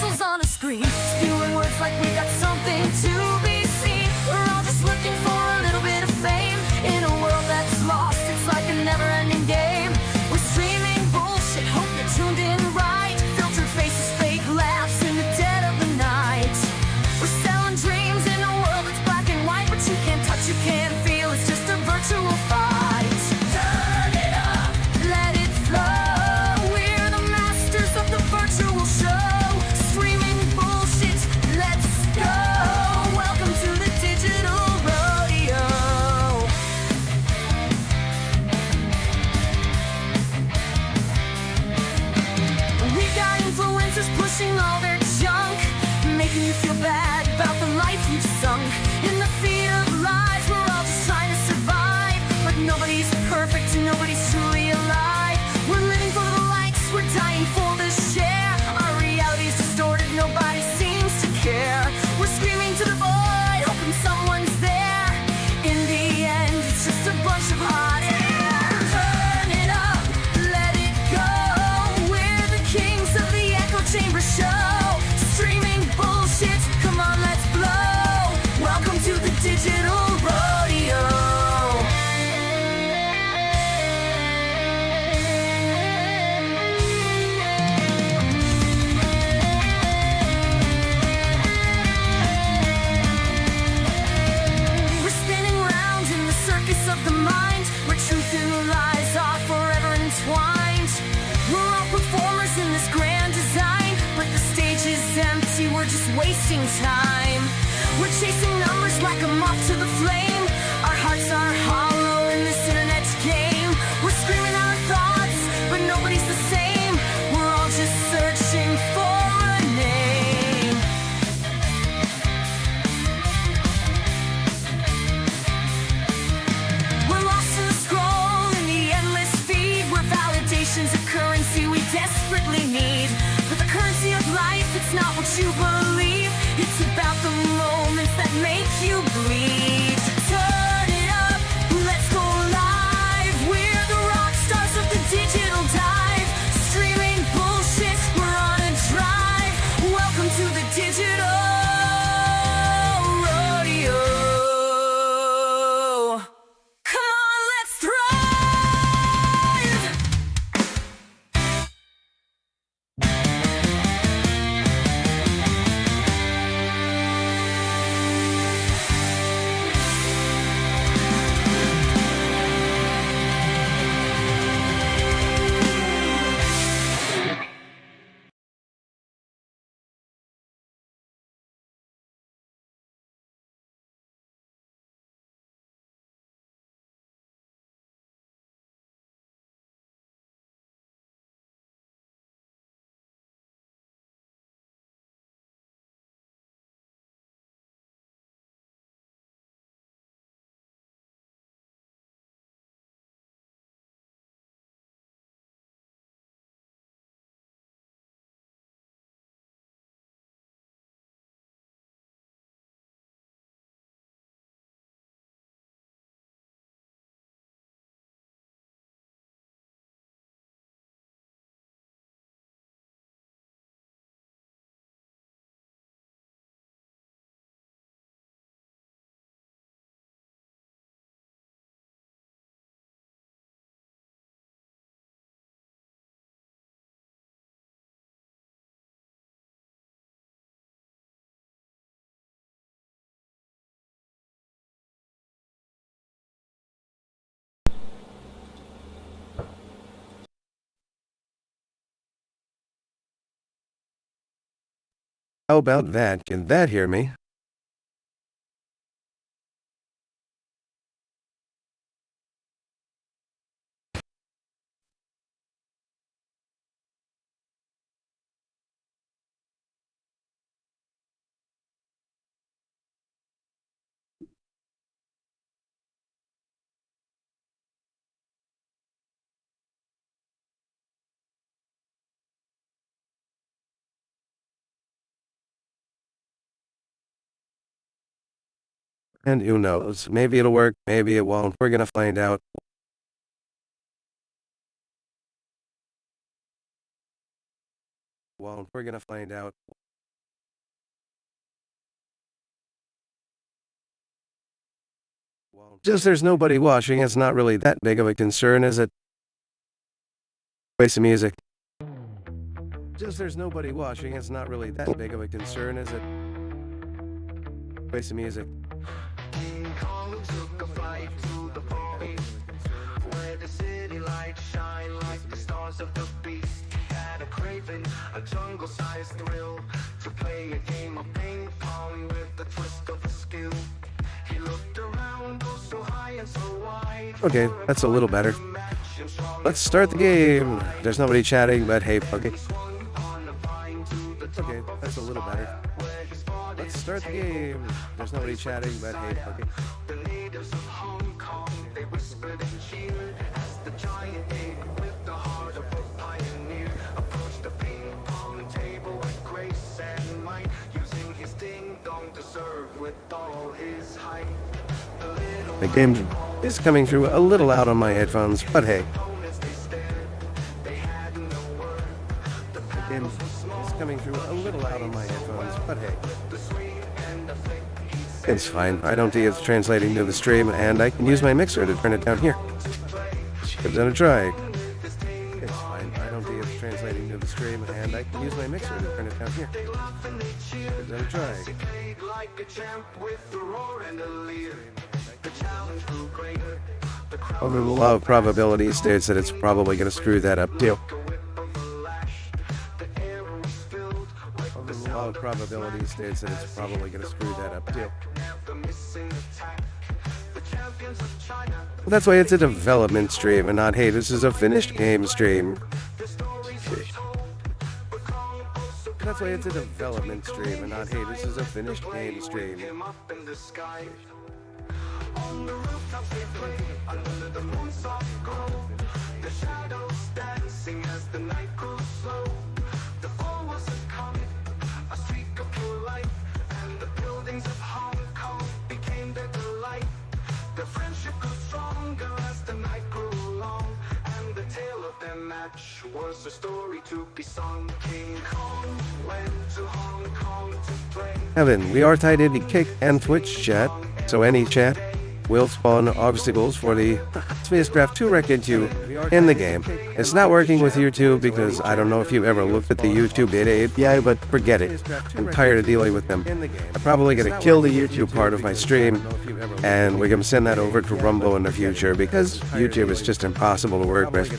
pixels on a screen, spewing words like we got something to be seen. We're all just looking for a little bit of fame in a world that's lost. It's like a never-ending game. We're streaming bullshit, hope you're tuned in right. Filtered faces, fake laughs in the dead of the night. We're selling dreams in a world that's black and white, but you can't touch, you can't feel. It's just a virtual fight. Turn it up, let it flow. We're the masters of the virtual show. Streaming bullshit, let's go. Welcome to the digital rodeo. We got influencers pushing all their junk, making you feel bad about the life you've sunk. In the feed of lies, we're all just trying to survive, but nobody's perfect and nobody's truly alive. We're living for the likes, we're dying for the share. Our reality's distorted, nobody seems to care. We're screaming to the void, hoping someone's there. In the end, it's just a bunch of hot air. Turn it up, let it go. We're the kings of the echo chamber show. Streaming bullshit, come on, let's blow. Welcome to the digital rodeo. We're spinning round in the circus of the mind, where truth and lies are forever entwined. We're all performers in this grand design, but the stage is empty, we're just wasting time. We're chasing numbers like a moth to the flame. Our hearts are hollow in this internet game. We're screaming our thoughts, but nobody's the same. We're all just searching for a name. We're lost in the scroll, in the endless feed, where validation's a currency we desperately need. But the currency of life, it's not what you believe. It's about the moments that make you bleed. Turn it up, let's go live. We're the rock stars of the digital dive. Streaming bullshit, we're on a drive. Welcome to the digital rodeo. Come on, let's thrive. How about that? Can that hear me? And who knows? Maybe it'll work, maybe it won't. We're gonna find out. We're gonna find out. Just there's nobody watching, it's not really that big of a concern, is it? Play some music. Just there's nobody watching, it's not really that big of a concern, is it? Play some music. King Kong took a flight to the Far East, where the city lights shine like the stars of the beast. Had a craving, a jungle-sized thrill, to play a game of ping pong with the twist of a skill. He looked around, oh so high and so wide. Okay, that's a little better. Let's start the game. There's nobody chatting, but hey, okay. Okay, that's a little better. Let's start the game. There's nobody chatting, but hey, okay. The natives of Hong Kong, they whispered and cheered as the giant ape with the heart of a pioneer approached the ping pong table with grace and might, using his ding dong to serve with all his height. The game is coming through a little loud on my headphones, but hey. The game is coming through a little loud on my headphones, but hey. It's fine. I don't think it's translating to the stream, and I can use my mixer to turn it down here. Give that a try. It's fine. I don't think it's translating to the stream, and I can use my mixer to turn it down here. Give that a try. Over the law of probability states that it's probably going to screw that up too. Over the law of probability states that it's probably going to screw that up too. Well, that's why it's a development stream and not, hey, this is a finished game stream. That's why it's a development stream and not, hey, this is a finished game stream. On the rooftops they play, under the moon's soft glow, the shadows dancing as the night grew slow. The fall was a comet, a streak of pure light, and the buildings of Hong Kong became their delight. Their friendship grew stronger as the night grew long, and the tale of their match was a story to be sung. King Kong went to Hong Kong to play. Evan, we are tied into Kick and Twitch chat, so any chat will spawn obstacles for the spacecraft to wreck into in the game. It's not working with YouTube because I don't know if you've ever looked at the YouTube API, but forget it. I'm tired of dealing with them. I'm probably going to kill the YouTube part of my stream, and we're going to send that over to Rumble in the future because YouTube is just impossible to work with.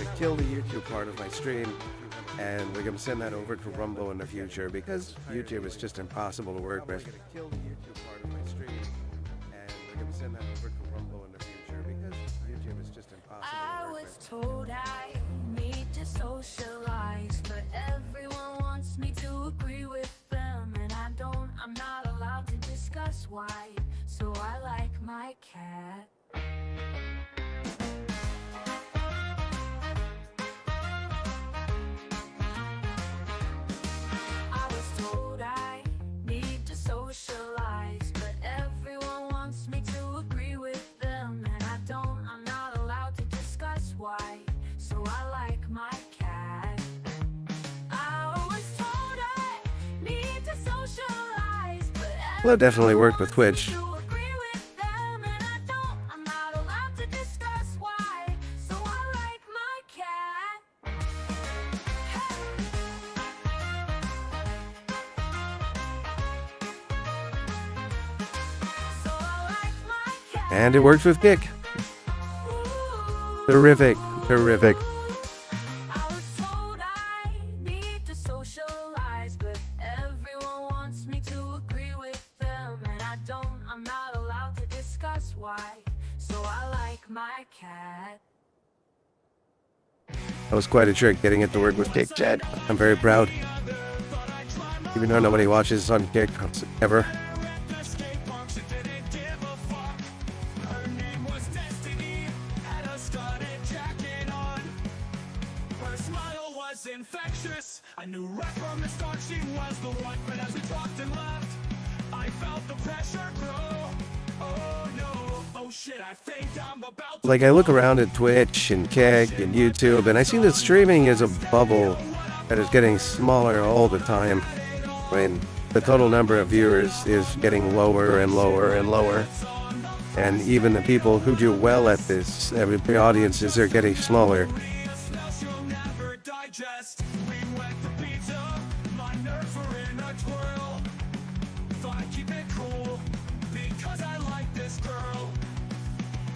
And we're going to send that over to Rumble in the future because YouTube is just impossible to work with. Send that over to Rumble in the future because YouTube is just impossible. I was told I need to socialize, but everyone wants me to agree with them, and I'm not allowed to discuss why, so I like my cat. I was told I need to socialize, but everyone wants me to agree with them, and I'm not allowed to discuss why, so I like my cat. I was told I need to socialize, but Well, it definitely worked with Twitch. to agree with them, and I'm not allowed to discuss why, so I like my cat. So I like my cat. And it worked with Kick. Terrific. Terrific. I was told I need to socialize, but everyone wants me to agree with them, and I'm not allowed to discuss why, so I like my cat. That was quite a trick getting it to work with Kick, Chad. I'm very proud. Even though nobody watches on Kick ever. Infectious. I knew right from the start she was the one, but as we talked and left, I felt the pressure grow. Oh no, oh shit, I think I'm about to Like, I look around at Twitch and Kick and YouTube, and I see that streaming is a bubble that is getting smaller all the time. I mean, the total number of viewers is getting lower and lower and lower. And even the people who do well at this, the audiences are getting smaller. Smells you'll never digest. We went the pizza, my nerves were in a twirl. Thought I'd keep it cool, because I like this girl.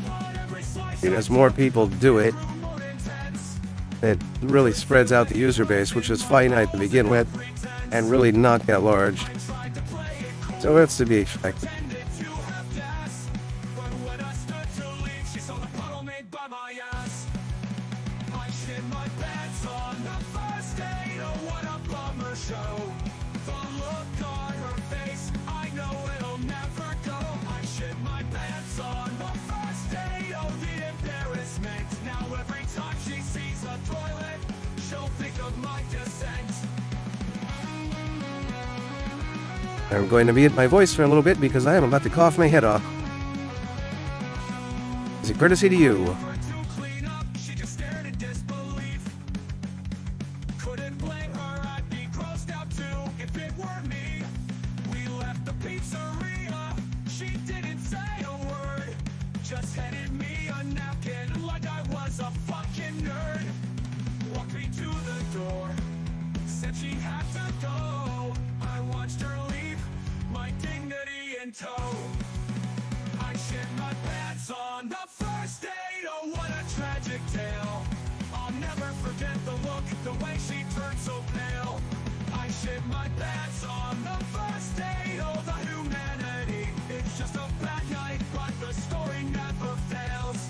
But every slice As more people do it, grew more intense. it really spreads out the user base, which is finite to begin with, and really not that large. Tried to play it cool, So that's to be expected. pretended to have gas. But when I stood to leave, she saw the puddle made by my ass. I shit my pants on the first day. Oh, what a bummer show. The look on her face, I know it'll never go. I shit my pants on the first day. Oh, the embarrassment. Now every time she sees a toilet, she'll think of my descent. I'm going to mute my voice for a little bit because I am about to cough my head off. It's a courtesy to you. Offered to clean up, she just stared in disbelief. Couldn't blame her, I'd be grossed out too if it were me. We left the pizzeria, she didn't say a word. Just handed me a napkin like I was a fucking nerd. Walked me to the door, said she had to go. I watched her leave, my dignity in tow. I shit my pants on the first date. Oh, what a tragic tale. I'll never forget the look, the way she turned so pale. I shit my pants on the first date. Oh, the humanity. It's just a bad night, but the story never fails.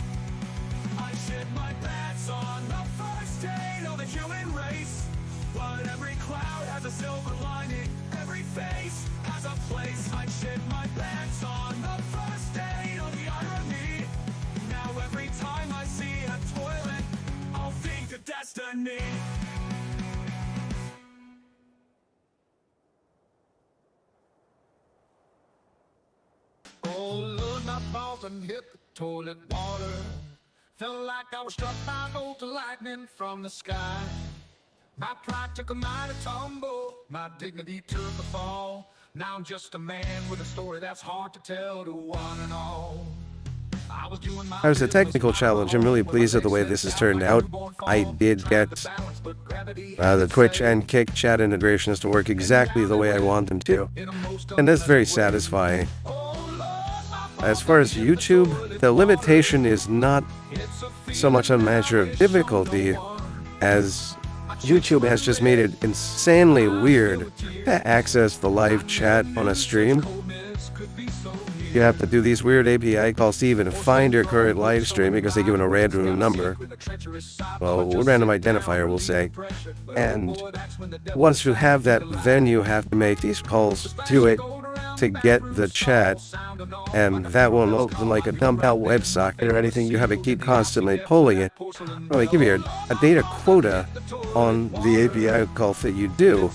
I shit my pants on the first date. Oh, the human race. But every cloud has a silver lining. Every face has a place. I shit my pants on the first date. Oh, the irony. Now every time I see a toilet, I'll think of destiny. Oh, Lord, my balls and hit the toilet water. Felt like I was struck by a bolt of lightning from the sky. My pride took a mighty tumble, my dignity took a fall. Now I'm just a man with a story that's hard to tell to one and all. I was doing my There's a technical challenge. I'm really pleased with the way this has turned out. I did get the Twitch and Kick chat integrations to work exactly the way I want them to, and that's very satisfying. As far as YouTube, the limitation is not so much a measure of difficulty as YouTube has just made it insanely weird to access the live chat on a stream. You have to do these weird API calls to even find your current live stream because they give it a random number. Well, a random identifier, we'll say. And once you have that, then you have to make these calls to it to get the chat. And that won't open like a dump out WebSocket or anything. You have to keep constantly pulling it. Well, they give you a data quota on the API call that you do.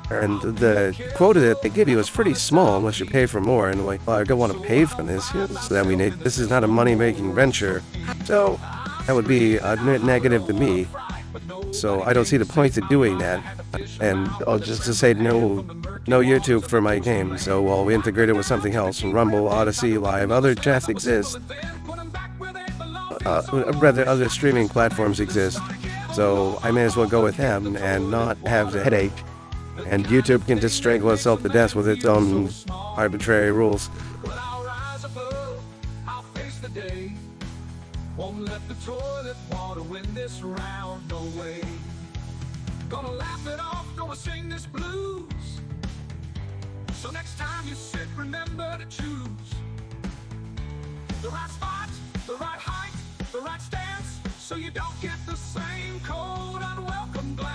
And the quota that they give you is pretty small unless you pay for more. And like, well, I don't want to pay for this. So I mean, this is not a money-making venture. So that would be a negative to me. So I don't see the point to doing that. And I'll just to say no YouTube for my game. So I'll integrate it with something else. Rumble, Odyssey, Live, other chats exist. Rather, other streaming platforms exist. So I may as well go with them and not have the headache. And YouTube can just strangle itself to death with its own arbitrary rules. I'll rise above, I'll face the day. Won't let the toilet water win this round, no way. Gonna laugh it off, gonna sing this blues. So next time you sit, remember to choose the right spot, the right height, the right stance, so you don't get the same cold, unwelcome glance.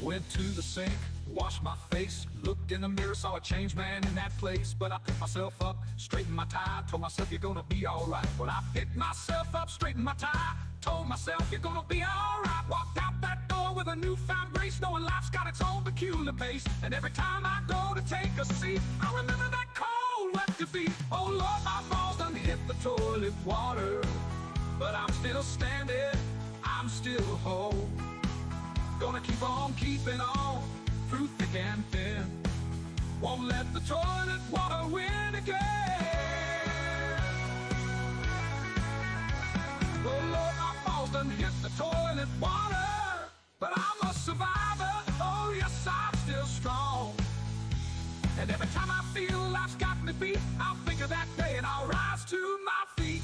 Went to the sink, washed my face, looked in the mirror, saw a changed man in that place. But I picked myself up, straightened my tie, told myself you're gonna be alright. But I picked myself up, straightened my tie, told myself you're gonna be alright. Walked out that door with a newfound grace, knowing life's got its own peculiar pace. And every time I go to take a seat, I remember that cold wet defeat. Oh Lord, my balls done hit the toilet water, but I'm still standing, I'm still whole. Gonna keep on keeping on through thick and thin. Won't let the toilet water win again. Oh Lord, my balls done hit the toilet water, but I'm a survivor. Oh yes, I'm still strong. And every time I feel life's got me beat, I'll think of that day and I'll rise to my feet.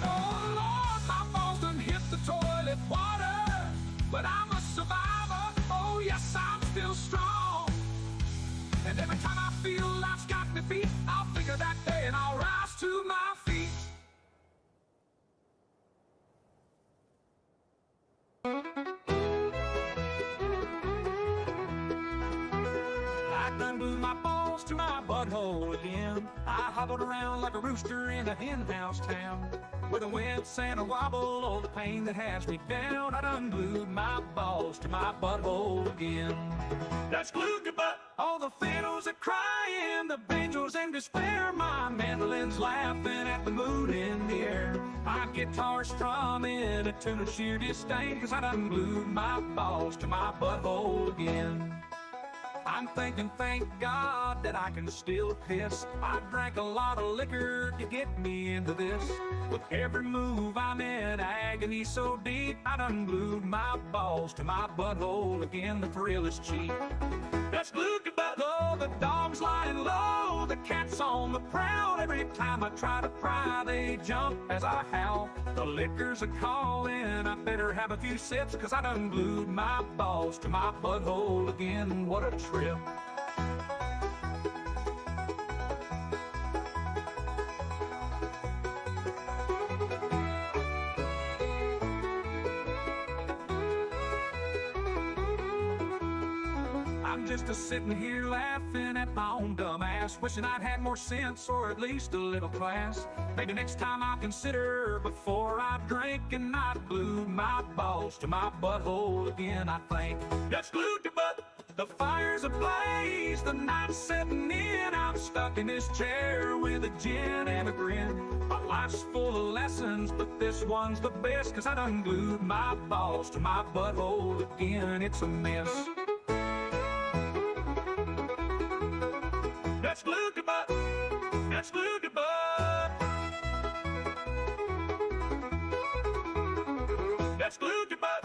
Oh Lord, my balls done hit the toilet water, but I'm a survivor. Oh yes, I'm still strong. And every time I feel life's got me beat, I'll think of that day and I'll rise to my feet. I done blew my balls to my butthole again. I hobbled around like a rooster in a hen-house town, with a wince and a wobble, oh the pain that has me down. I done glued my balls to my butthole again. That's glued to butt. All the fiddles are crying, the banjos in despair, my mandolin's laughing at the mood in the air. My guitar strumming a tune of sheer disdain, 'cause I done glued my balls to my butthole again. I'm thinking, thank God, that I can still piss. I drank a lot of liquor to get me into this. With every move I'm in agony so deep, I done glued my balls to my butthole again. The thrill is cheap. That's glued to butthole. The dog's lying low, the cat's on the prowl. Every time I try to pry, they jump as I howl. The liquors are calling, I better have a few sips, 'cause I done glued my balls to my butthole again. What a trip. I'm just sitting here laughing at my own dumb ass, wishing I'd had more sense or at least a little class. Maybe next time I'll consider before I drink and not glue my balls to my butthole again. I think that's glued to butt. The fire's ablaze, the night's setting in. I'm stuck in this chair with a gin and a grin. My life's full of lessons, but this one's the best, 'cause I done glued my balls to my butthole again. It's a mess. That's glued to butt. That's glued to butt. That's glued to butt.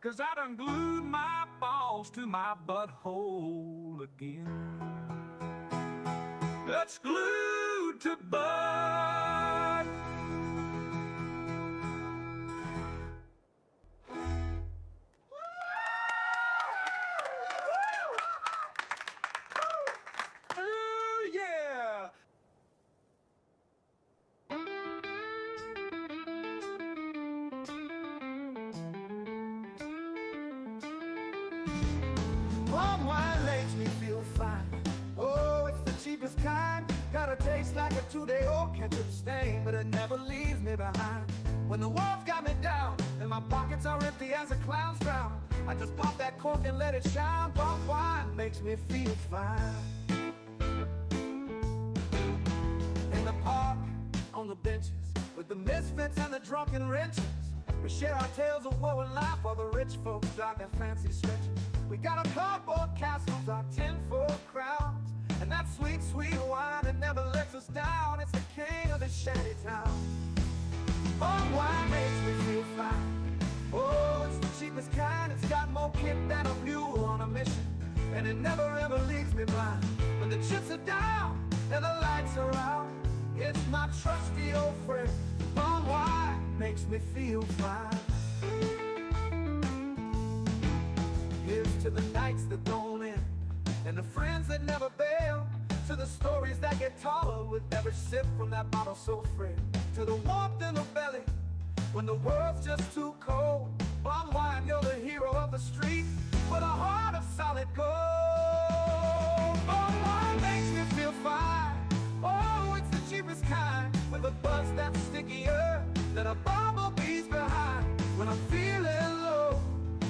Cause I done glued my balls to my butthole again. That's glued to butt. Palm wine makes me feel fine. Oh, it's the cheapest kind. Got a taste like a two-day-old ketchup stain, but it never leaves me behind. When the world's got me down and my pockets are empty as a clown's drown, I just pop that cork and let it shine. Palm wine makes me feel fine. In the park, on the benches, with the misfits and the drunken wrenches, we share our tales of woe and life while the rich folks drive their fancy stretches. We got our cardboard castles, our tin-foil crowns, and that sweet, sweet wine that never lets us down. It's the king of the shanty town. Palm wine makes me feel fine. Oh, it's the cheapest kind. It's got more kick than a mule on a mission, and it never ever leaves me blind. When the chips are down and the lights are out, it's my trusty old friend. Palm wine makes me feel fine. Here's to the nights that don't end, and the friends that never bail, to the stories that get taller with every sip from that bottle so frail, to the warmth in the belly when the world's just too cold. Palm wine, you're the hero of the street with a heart of solid gold. Palm wine makes me feel fine. Oh, it's the cheapest kind, with a buzz that's stickier than a bumblebee's behind. When I'm feeling low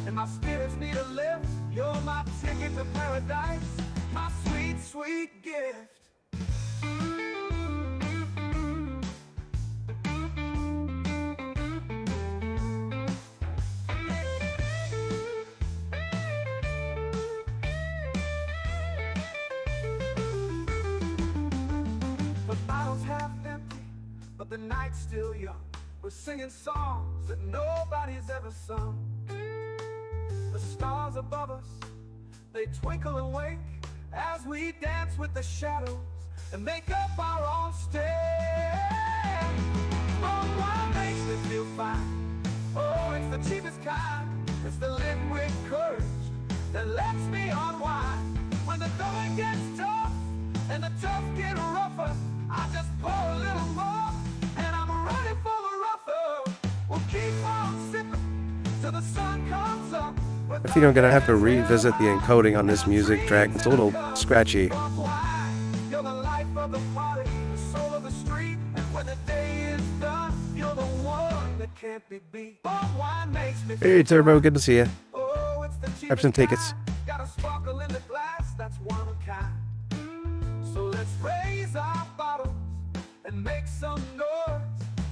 and my spirits need a lift, you're my ticket to paradise, my sweet, sweet gift. but the night's still young. We're singing songs that nobody's ever sung. The stars above us, they twinkle and wake as we dance with the shadows and make up our own stage. Oh, what makes me feel fine? Oh, it's the cheapest kind. It's the liquid courage that lets me unwind. When the going gets tough and the tough get rougher, I just pour a little more and I'm ready for the rougher. We'll keep on sipping till the sun comes up. I think I'm gonna have to revisit the encoding on this music track. It's a little scratchy. You're the life of the party, the soul of the street. And when the day is done, you're the one that can't be beat. But wine makes me Hey Turbo, good to see you. oh, it's the Grab some tickets. Got a sparkle in the glass, that's one of a kind. So let's raise our bottles and make some noise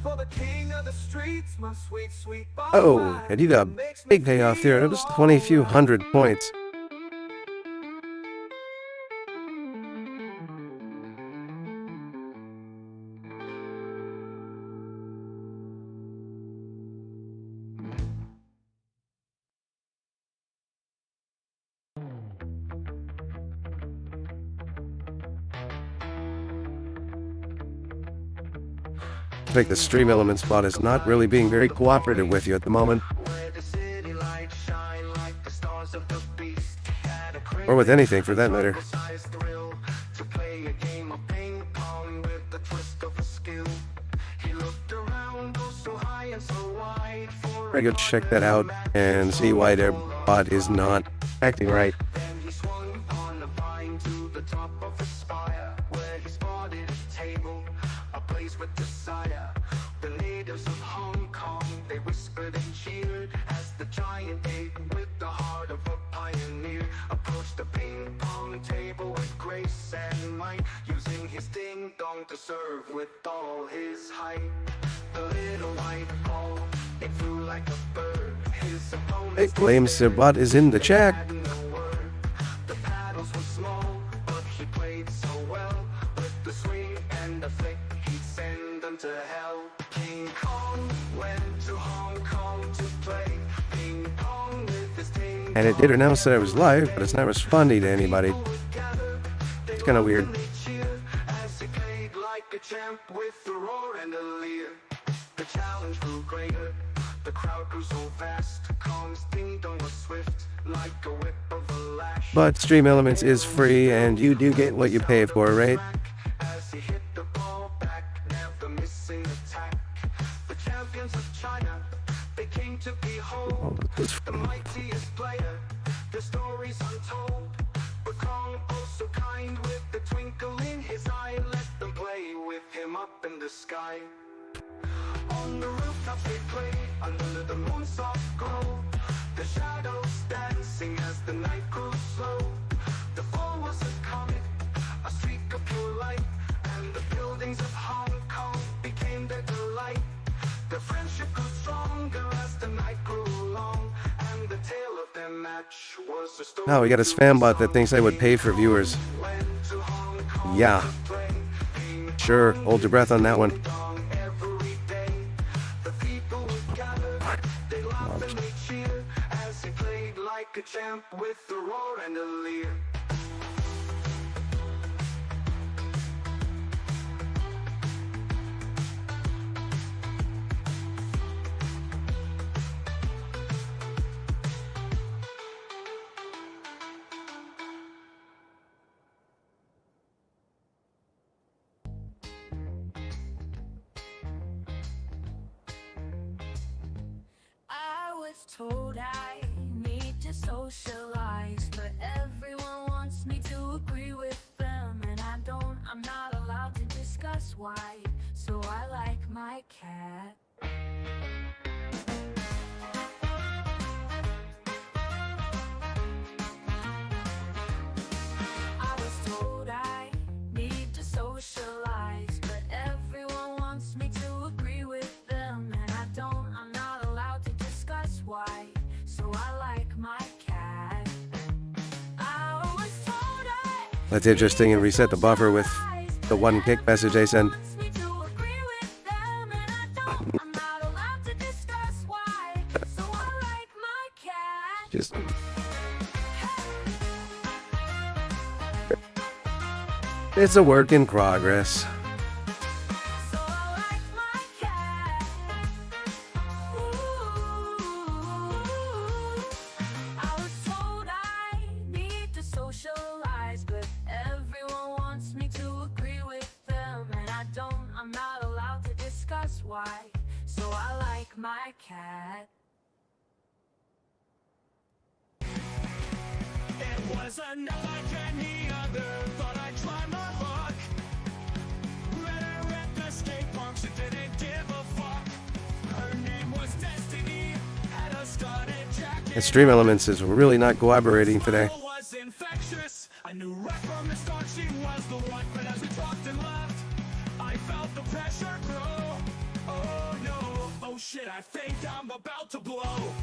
for the king of the streets, my sweet, sweet Bob Oh, Wine. and you got a big payoff there. It was 20,000 points. I think the Stream Element spot is not really being very cooperative with you at the moment. Where the city lights shine like the stars of the beast. Had a Or with anything for that matter. crazy-sized thrill to play a game of ping pong with the twist of a skill. He looked around, oh so high and so wide for I go check that out and see why their bot is not acting right. Then he swung on a vine to the top of a spire, where he spotted a table, a place with desire. The natives of Hong Kong, they whispered and cheered as the giant ape with the heart of a pioneer approached the ping pong table with grace and might, using his ding dong to serve with all his height. The little white ball, it flew like a bird. His opponent It claims their bot is in the chat. the paddles were small, but he played so well. With the swing and the flick, he'd send them to hell. King Kong went to Hong Kong to play ping pong with his ting. And it did announce that I was live, but it's not responding to anybody. It's kind of weird. They cheered as he played like a champ with a roar and a leer. The challenge grew greater, the crowd grew so vast. Kong's ding dong was swift, like a whip of a lash. But Stream Elements is free and you do get what you pay for, right? As he hit the ball back, never missing attack. The champions of China, they came to behold the mightiest player. The story's untold, but Kong also kind with the twinkle in his eye. Let them play with him up in the sky. On the rooftop they play under the moon's soft glow. The shadows dancing as the night grew slow. The fall was a comet, a streak of pure light, and the buildings of Hong Kong became their delight. The friendship grew stronger as the night grew long, and the tale of their match was a story. Oh, we got a spam bot that thinks I would pay for viewers. Went to Hong Kong Yeah, to play ping sure. Hold your breath on that one. pong every day. The people would gather, they laughed and they cheered as he played like a champ with a roar and a leer. I was told I need to socialize, but everyone wants me to agree with them, and I'm not allowed to discuss why. So I like my cat. I was told I need to socialize, but everyone wants me to agree with them, and I'm not allowed to discuss why. So I like my cat. I was told That's interesting, and reset the buffer with the one kick message I sent. wants me to agree with them, It's a work in progress. So I like my cat. I was told I need to socialize, but everyone wants me to agree with them, and I don't. I'm not allowed to discuss why. So I like my cat. It wasn't like any other. Thought I'd try my luck. Met her at the skate park. She didn't give a fuck. Her name was Destiny. Had a studded jacket. And Stream Elements is really not cooperating today. Smile was infectious. I knew right from the start she was the one. But as we talked and left, I felt the pressure grow. Oh no, oh shit, I think I'm about to blow.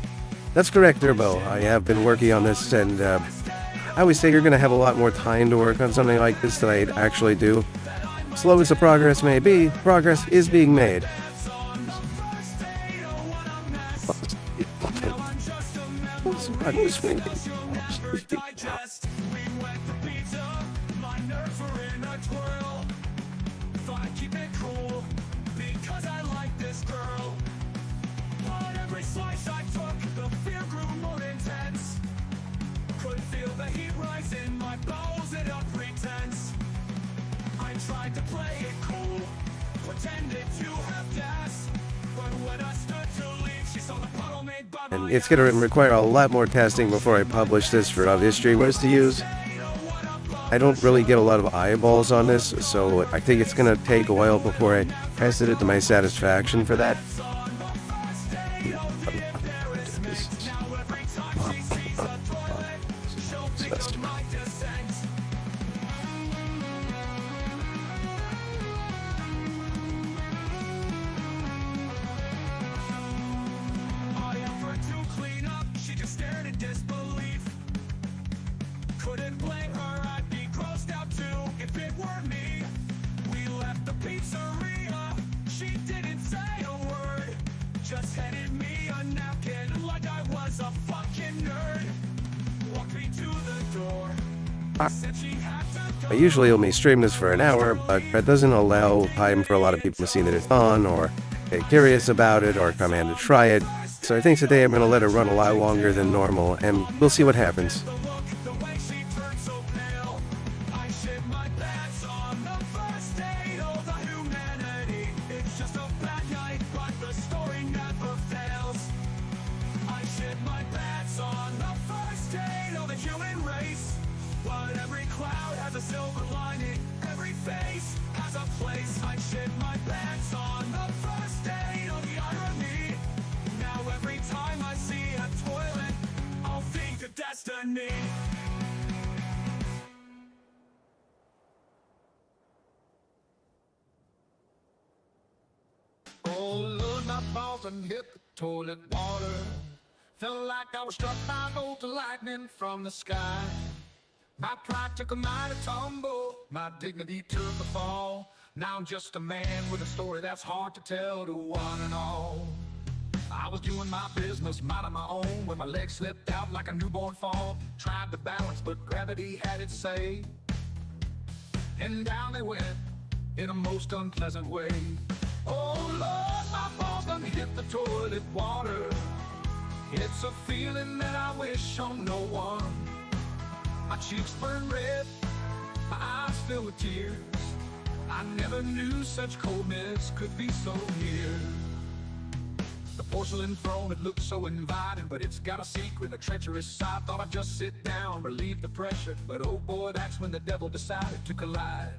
That's correct, Turbo. I have been working on this, and I always say you're going to have a lot more time to work on something like this than I actually do. Slow as the progress may be, progress is being made. Digest. We went to pizza. My nerves were in a twirl. Thought I'd keep it cool because I like this girl. But every slice I took, the fear grew more intense. Could feel the heat rise in my bowels, it up pretense. I tried to play it cool, pretended to have gas. But when I stood to leave, she saw the puddle made by my And it's going to require a lot more testing before I publish this for other streamers to use. I don't really get a lot of eyeballs on this, so I think it's going to take a while before I test it to my satisfaction for that. I offered to clean up, she just stared in disbelief. Couldn't blame her, I'd be grossed out too if it were me. We left the pizzeria, she didn't say a word. Just handed me a napkin like I was a fucking nerd. Walked me to the door, said she had to go. I usually only stream this for an hour, but that doesn't allow time for a lot of people to see that it's on, or get curious about it, or come in to try it. So I think today I'm going to let it run a lot longer than normal, and we'll see what happens. The way she turned so pale, I shit my pants on the first date. Oh, the humanity, it's just a bad night, but the story never fails. I shit my pants on the first date. Oh, the human race, but every cloud has a silver lining. Every face has a place. I shit my pants on the first date. Oh, the irony. Now every time I see a toilet, I'll think of destiny. Oh, Lord, my balls done hit the toilet water. Felt like I was struck by a bolt of lightning from the sky. My pride took a mighty tumble, my dignity took a fall. Now I'm just a man with a story that's hard to tell to one and all. I was doing my business, minding my own, when my legs slipped out like a newborn fawn. Tried to balance, but gravity had its say. And down they went, in a most unpleasant way. Oh Lord, my balls done hit the toilet water. It's a feeling that I wish on no one. My cheeks burn red, my eyes fill with tears. I never knew such coldness could be so near. The porcelain throne, it looked so inviting, but it's got a secret, a treacherous side. Thought I'd just sit down, relieve the pressure, but oh boy, that's when the devil decided to collide.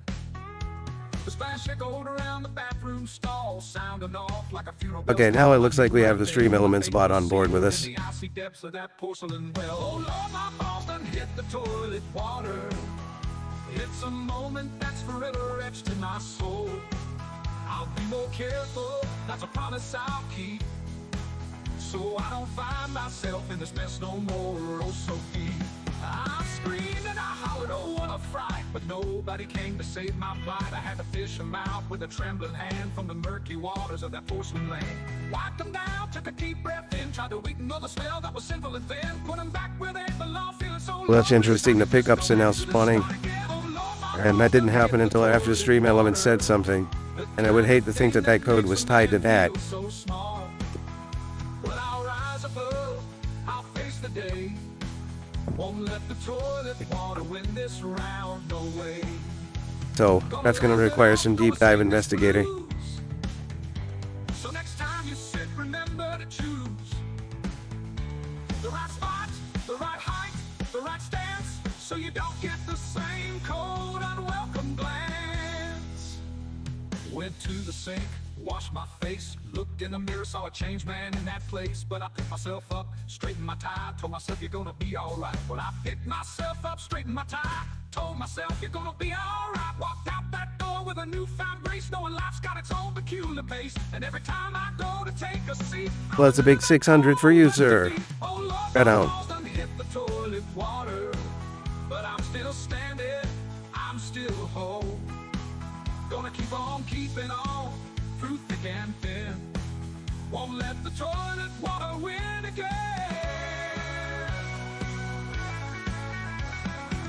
The splash echoed around the bathroom stall, sounding off like a funeral bell. Okay, now it looks like we have the Stream Elements bot on board with us. In the icy depths of that porcelain well. Oh Lord, my balls done hit the toilet water. It's a moment that's forever etched in my soul. I'll be more careful, that's a promise I'll keep, so I don't find myself in this mess no more. Oh, so deep. I screamed and I hollered, oh, what a fright, but nobody came to save my plight. I had to fish them out with a trembling hand from the murky waters of that porcelain land. Wiped them down, took a deep breath in, tried to weaken all the smell that was sinful and then put them back where they belong, feeling so Well, that's interesting. The pickups are now spawning. Oh Lord, my And that didn't happen until after Stream Elements said something. And I would hate to think that that code was tied to that. So small, but I'll rise above, I'll face the day. Won't let the toilet water win this round, no way. So that's going to require some deep dive investigating. So next time you sit, remember to choose the right spot, the right height, the right stance, so you don't get the same cold, unwelcome glance. Went to the sink, washed my face, looked in the mirror, saw a changed man in that place. But I picked myself up, straightened my tie, told myself you're gonna be alright. Well, I picked myself up, straightened my tie, told myself you're gonna be alright. Walked out that door with a newfound grace, knowing life's got its own peculiar pace. And every time I go to take a seat, Well, that's a big 600 for you, sir. oh Lord, Right on. my balls done hit the toilet water. But I'm still standing, I'm still whole. Gonna keep on keeping on, through thick and thin. Won't let the toilet water win again.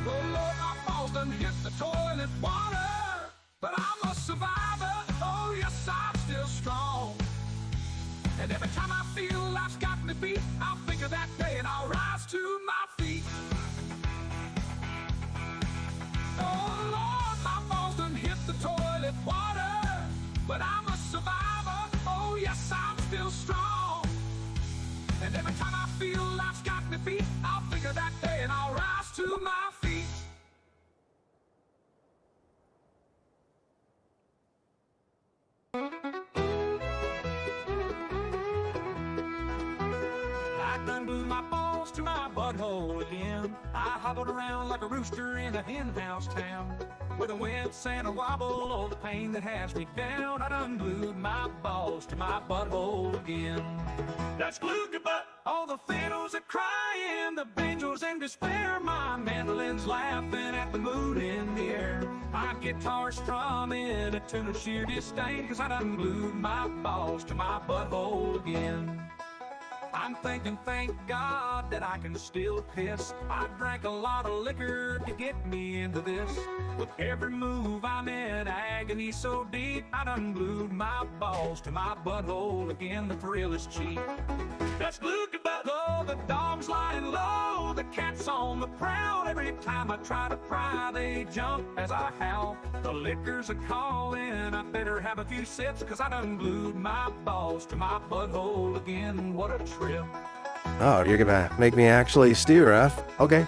Oh Lord, my balls done hit the toilet water. But I'm a survivor, oh yes, I'm still strong. And every time I feel life's got me beat, I'll think of that day and I'll rise to my feet. Oh Lord, my balls done hit the toilet water. But I'm a survivor, oh yes, I'm still strong. And every time I feel life's got me beat, I'll think of that day and I'll rise to my feet. I done blew my balls to my butthole again. I hobbled around like a rooster in a hen-house town, with a wince and a wobble, oh the pain that has me down. I done glued my balls to my butthole again. That's glued to butt. All the fiddles are crying, the banjos in despair, my mandolins laughing at the mood in the air. My guitar strumming a tune of sheer disdain, 'cause I done glued my balls to my butthole again. I'm thinking, thank God, that I can still piss. I drank a lot of liquor to get me into this. With every move I'm in agony so deep, I done glued my balls to my butthole again. The thrill is cheap. That's glued to butt. Oh, the dog's lying low, the cat's on the prowl. Every time I try to pry, they jump as I howl. The liquor's a calling, I better have a few sips, 'cause I done glued my balls to my butthole again. What a trip. Oh, you're gonna make me actually steer, huh? Okay.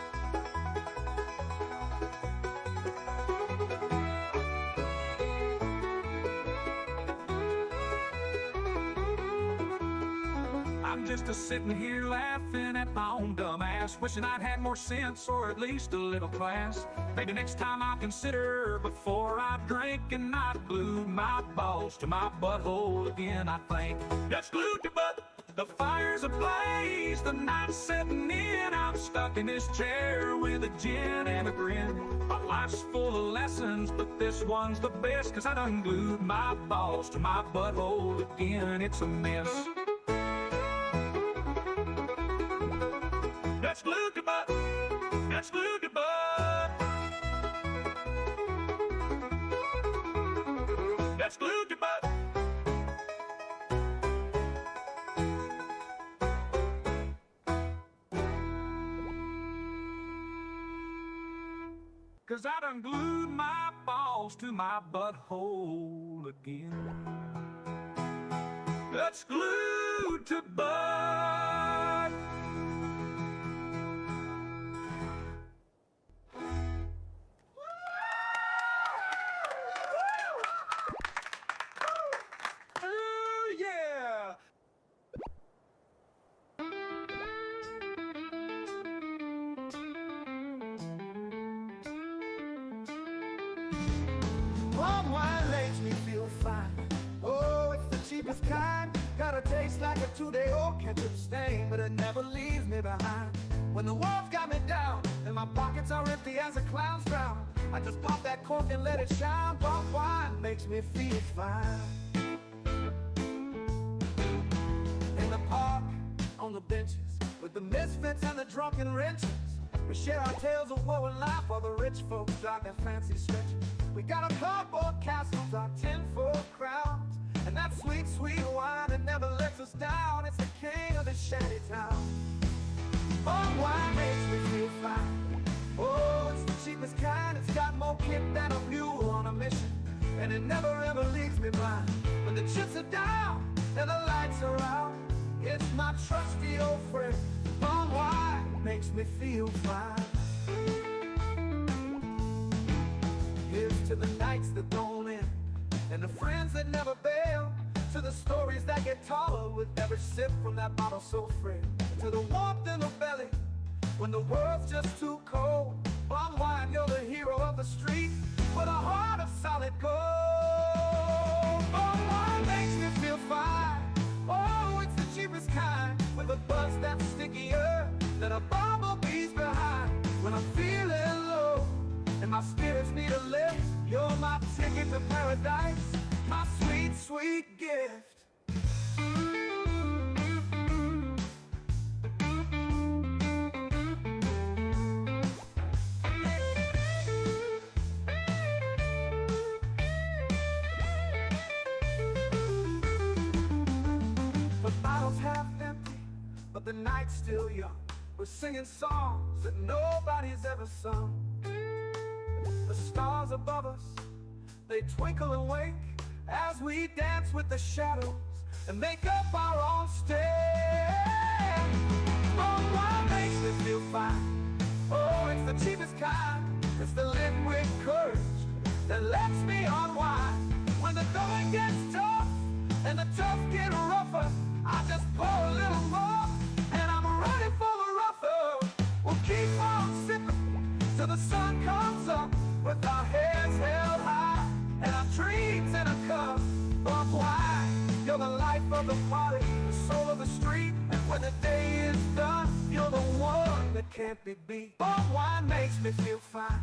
I'm just a-sitting here laughing at my own dumb ass, wishing I'd had more sense or at least a little class. Maybe next time I'll consider before I drink and not glue my balls to my butthole again. I think that's glued to butt. The fire's ablaze, the night's setting in. I'm stuck in this chair with a gin and a grin. My life's full of lessons, but this one's the best, 'cause I done glued my balls to my butthole again. It's a mess. That's glued to butt. That's glued to butt. That's glued to butt. 'Cause I done glued my balls to my butthole again. That's glued to butt. Oh yeah! Palm wine makes me feel fine. Oh, it's the cheapest kind. Gotta taste like a 2-day-old ketchup stain, but it never leaves me behind. When the walls got me down and my pockets are empty as a clown's crown, I just pop that cork and let it shine. Palm wine makes me feel fine. In the park, on the benches, with the misfits and the drunken wrenches, We share our tales of woe and laugh while the rich folks drive their fancy stretch. We got our cardboard castles, our tinfoil crowns, and that sweet, sweet wine that never lets us down. It's the king of the shanty town. Palm wine makes me feel fine. Oh, it's the cheapest kind. It's got more kick than a mule on a mission, and it never ever leaves me blind. When the chips are down and the lights are out, it's my trusty old friend. Palm wine makes me feel fine. Here's to the nights that don't end, and the friends that never bail, to the stories that get taller with every sip from that bottle so frail, to the warmth in the belly when the world's just too cold. Palm wine, you're the hero of the street with a heart of solid gold. Palm wine makes me feel fine. Oh, it's the cheapest kind, with a buzz that's stickier than a bumblebee's behind. When I'm feeling low and my spirits need a lift, you're my ticket to paradise, my sweet, sweet gift. The bottle's half empty, but the night's still young. We're singing songs that nobody's ever sung. The stars above us, they twinkle and wink as we dance with the shadows and make up our own stand. Palm wine makes me feel fine. Oh, it's the cheapest kind. It's the liquid courage that lets me unwind. When the going gets tough and the tough get rougher, I just pour a little more and I'm ready for the rougher. We'll keep on sipping till the sun comes up, with our heads held high and our dreams in a cup. Palm wine, you're the life of the party, the soul of the street, and when the day is done, you're the one that can't be beat. Palm wine makes me feel fine.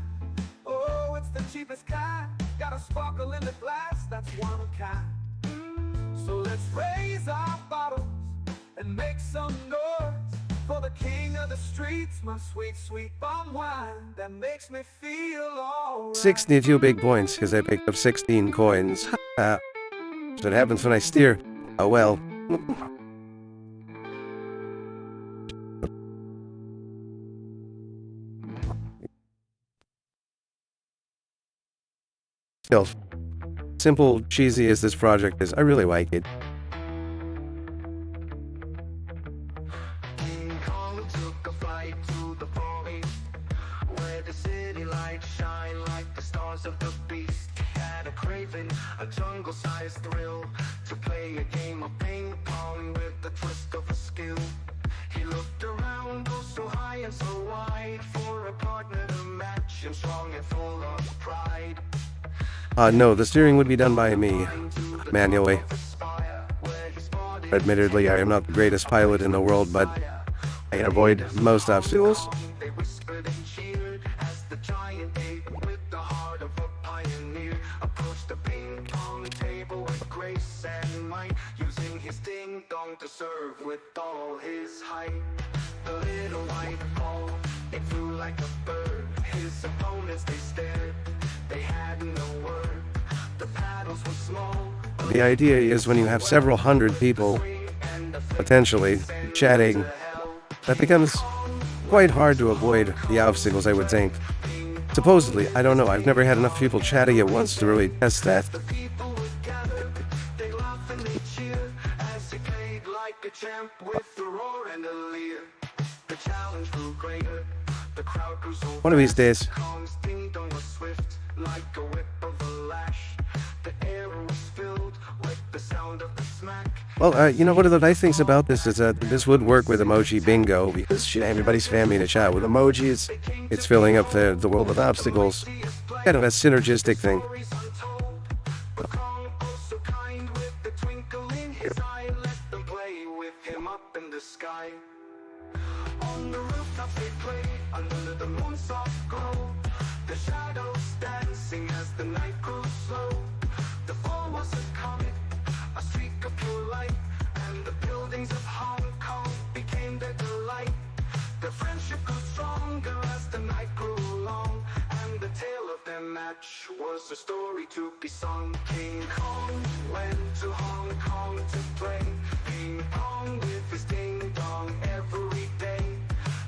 Oh, it's the cheapest kind, got a sparkle in the glass that's one of a kind. So let's raise our bottles and make some noise for the king of the streets, my sweet, sweet palm wine that makes me feel alright. 62 big points, because I picked up 16 coins. That's what happens when I steer. Oh well. Still, simple, cheesy as this project is, I really like it. King Kong took a flight to the Far East, where the city lights shine like the stars of the beast. Had a craving, a jungle-sized thrill, to play a game of ping pong with the twist of a skill. He looked around, oh so high and so wide, for a partner to match him, strong and full of pride. No, the steering would be done by me, manually. Admittedly, I am not the greatest pilot in the world, but I can avoid most obstacles. They whispered and cheered as the giant ape, with the heart of a pioneer, approached the ping pong table with grace and might, using his ding dong to serve with all his height. The little white ball, it flew like a bird. His opponents, they stared, they had no word. The paddles were small. The idea is when you have several hundred people, potentially, chatting, that becomes quite hard to avoid the obstacles, I would think. Supposedly, I don't know, I've never had enough people chatting at once to really test that. People would gather, they laugh and they cheer as he played like a champ with the roar and a leer. The challenge grew greater, the crowd grew so One of these days. Kong's ding dong was swift, like a whip of a lash. The air was filled with the sound of the smack. Well, you know, one of the nice things about this is that this would work with emoji bingo, because shit, everybody's spamming to chat with emojis. It's filling up the world with obstacles. Kind of a synergistic thing. Stories untold, but Kong also kind, with the twinkle in his eye. Let them play with him up in the sky. On the rooftops they play, under the moon's soft glow. The shadows dancing as the night grew slow. The fall was a comet, a streak of pure light, and the buildings of Hong Kong became their delight. Their friendship grew stronger as the night grew long, and the tale of their match was a story to be sung. King Kong went to Hong Kong to play ping pong with his ding dong every day.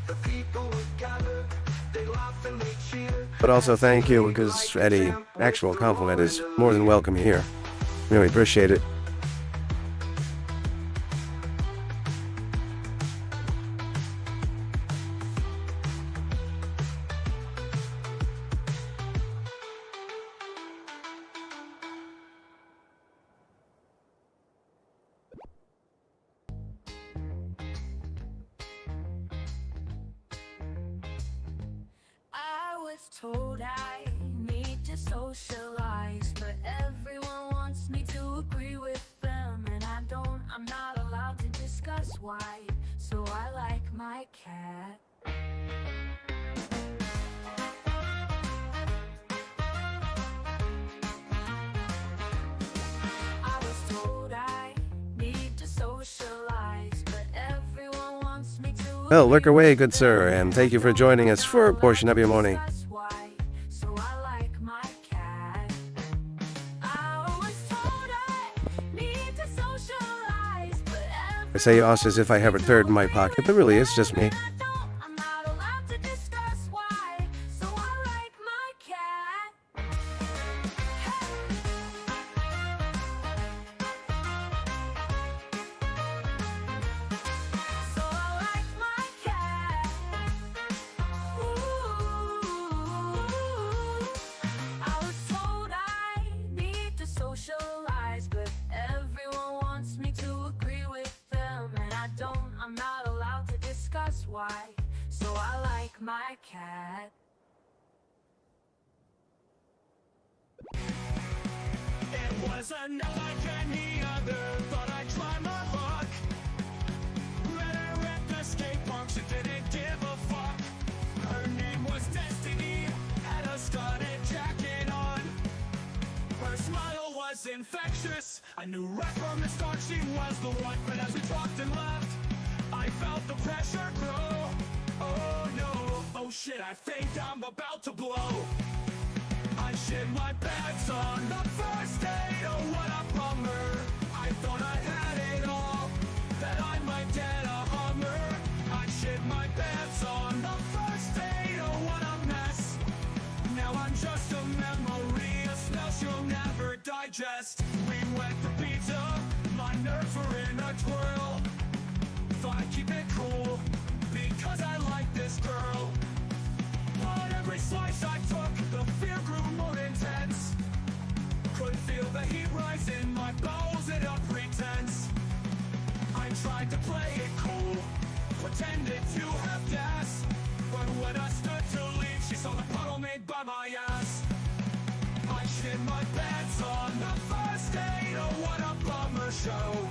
The people would gather, they laugh and they cheer. But also thank you, because any actual compliment is more than welcome here. Really appreciate it. I was told I need to socialize, but everyone wants me to agree with them, and I'm not allowed to discuss why, so I like my cat. I was told I need to socialize, but everyone wants me to Well, work away, good sir, and thank you for joining us for a portion of your morning. discuss why, so I like my cat. I was told I need to socialize, but I say us as if I have a third in my pocket, but really it's just me. I'm not allowed to discuss why, so I like my cat. So I like my cat. Ooh. I was told I need to socialize, but everyone wants me to agree with them, and I'm not allowed to discuss why, so I like my cat. It was a night like any other. Thought I'd try my luck. Met her at the skate park. She didn't give a fuck. Her name was Destiny. Had a studded jacket on. Her smile was infectious. I knew right from the start she was the one. But as we talked and laughed, I felt the pressure grow. Oh no, oh shit, I think I'm about to blow. I shit my pants on the first date, oh what a bummer. I thought I had it all, that I might get a Hummer. I shit my pants on the first date, oh what a mess. Now I'm just a memory, a smell she'll never digest. We went to pizza, my nerves were in a twirl. Thought I'd keep it cool, because I like this girl. But every slice I took, the fear grew more intense. Could feel the heat rise in my bowels, it a pretense. I tried to play it cool, pretended to have gas. But when I stood to leave, she saw the puddle made by my ass. I shit my pants on the first date, oh what a bummer show.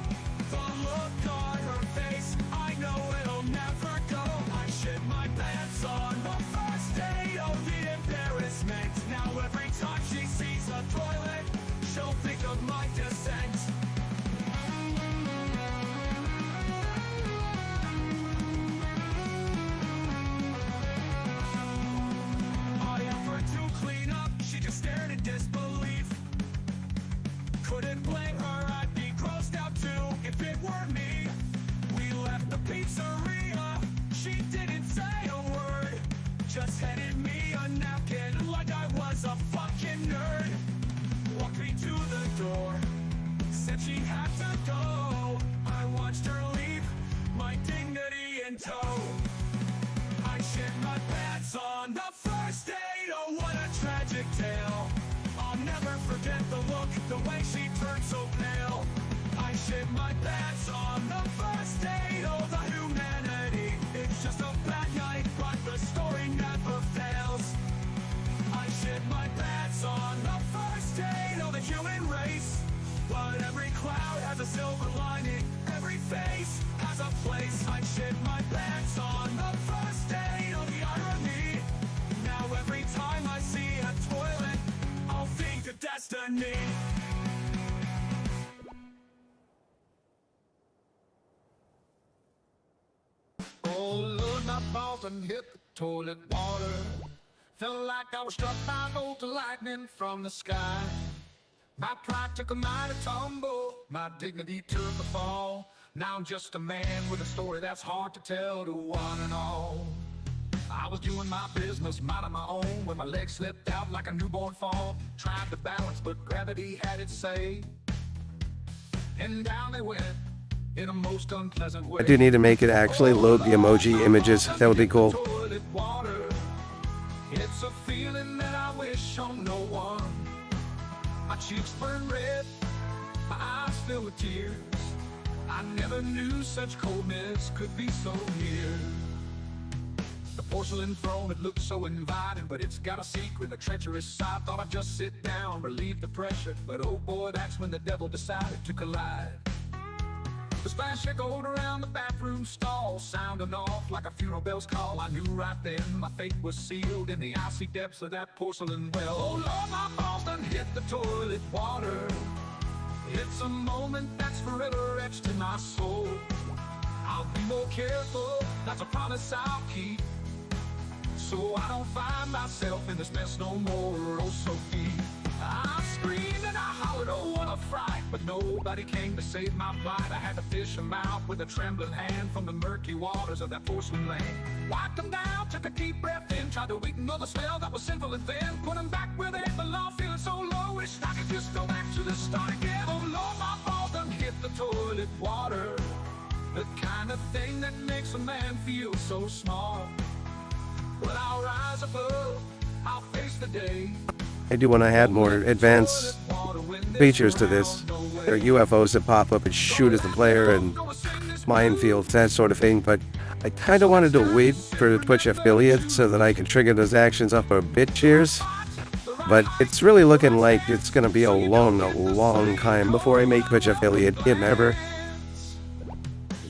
The look on her face, I know it'll never go. I shit my pants on the first date, oh the embarrassment. Now every time she sees a toilet, she'll think of my descent. I offered to clean up, she just stared in disbelief. Couldn't blame her, I'd be grossed out too if it were me. We left the pizzeria, she didn't say a word, just handed me a napkin like I was a fucking nerd. Walked me to the door, said she had to go. I watched her leave, my dignity in tow. I shit my pants on the first date, oh what a tragic tale. I'll never forget the look, the way she turned so pale. I shit my pants on the first date, oh the humanity. It's just a bad night, but the story never fails. I shit my pants on the first date, oh the human race. But every cloud has a silver lining, every face has a place. I shit my pants on the first date, oh the irony. Now every time I see a toilet, I'll think of destiny. Oh Lord, my balls done hit the toilet water. Felt like I was struck by a bolt of lightning from the sky. My pride took a mighty tumble, my dignity took a fall. Now I'm just a man with a story that's hard to tell to one and all. I was doing my business, minding my own, when my legs slipped out like a newborn fawn. Tried to balance, but gravity had its say, and down they went in a most unpleasant way. I do need to make it actually load the emoji images. That would be cool. Toilet water. It's a feeling that I wish on no one. My cheeks burn red, my eyes fill with tears. I never knew such coldness could be so near. The porcelain throne, it looked so inviting, but it's got a secret, a treacherous side. Thought I'd just sit down, relieve the pressure, but oh boy, that's when the devil decided to collide. The splash echoed around the bathroom stall, sounding off like a funeral bell's call. I knew right then my fate was sealed in the icy depths of that porcelain well. Oh Lord, my balls done hit the toilet water. It's a moment that's forever etched in my soul. I'll be more careful, that's a promise I'll keep, so I don't find myself in this mess no more, oh so deep. I screamed and I hollered, oh what a fright, but nobody came to save my plight. I had to fish them out with a trembling hand from the murky waters of that porcelain land. Wiped them down, took a deep breath in, tried to weaken all the smell that was sinful and thin. Put them back where they belong, feeling so low, wished I could just go back to the start again. Oh Lord, my balls done hit the toilet water. The kind of thing that makes a man feel so small. But I'll rise above, I'll face the day. I do want to add more advanced features to this. There are UFOs that pop up and shoot at the player and minefields, that sort of thing, but I kind of wanted to wait for the Twitch affiliate so that I can trigger those actions up a bit cheers. But it's really looking like it's going to be a long time before I make Twitch affiliate, if ever.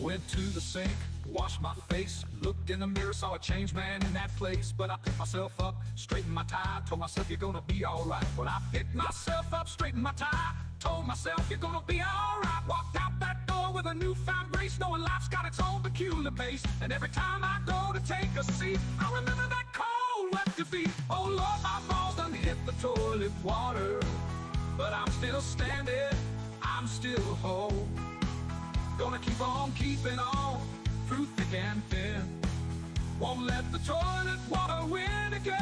Went to the sink, washed my face, looked in the mirror, saw a changed man in that place. But I picked myself up, straightened my tie, told myself you're gonna be alright. But I picked myself up, straightened my tie, told myself you're gonna be alright. Walked out that door with a newfound grace, knowing life's got its own peculiar pace. And every time I go to take a seat, I remember that cold wet defeat. Oh Lord, my balls done hit the toilet water, but I'm still standing, I'm still whole. Gonna keep on keeping on, through thick and thin. Won't let the toilet water win again.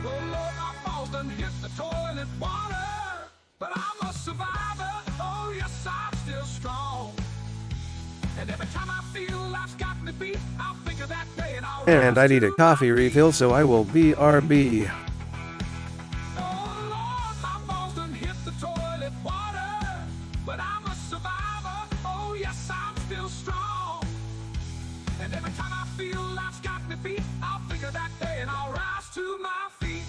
Oh Lord, my balls done hit the toilet water, but I'm a survivor, oh yes, I'm still strong. And every time I feel life's got me beat, I'll think of that day and I'll And I need a coffee refill, so I will BRB. But I'm a survivor, oh yes, I'm still strong. And every time I feel life's got me beat, I'll figure that day and I'll rise to my feet.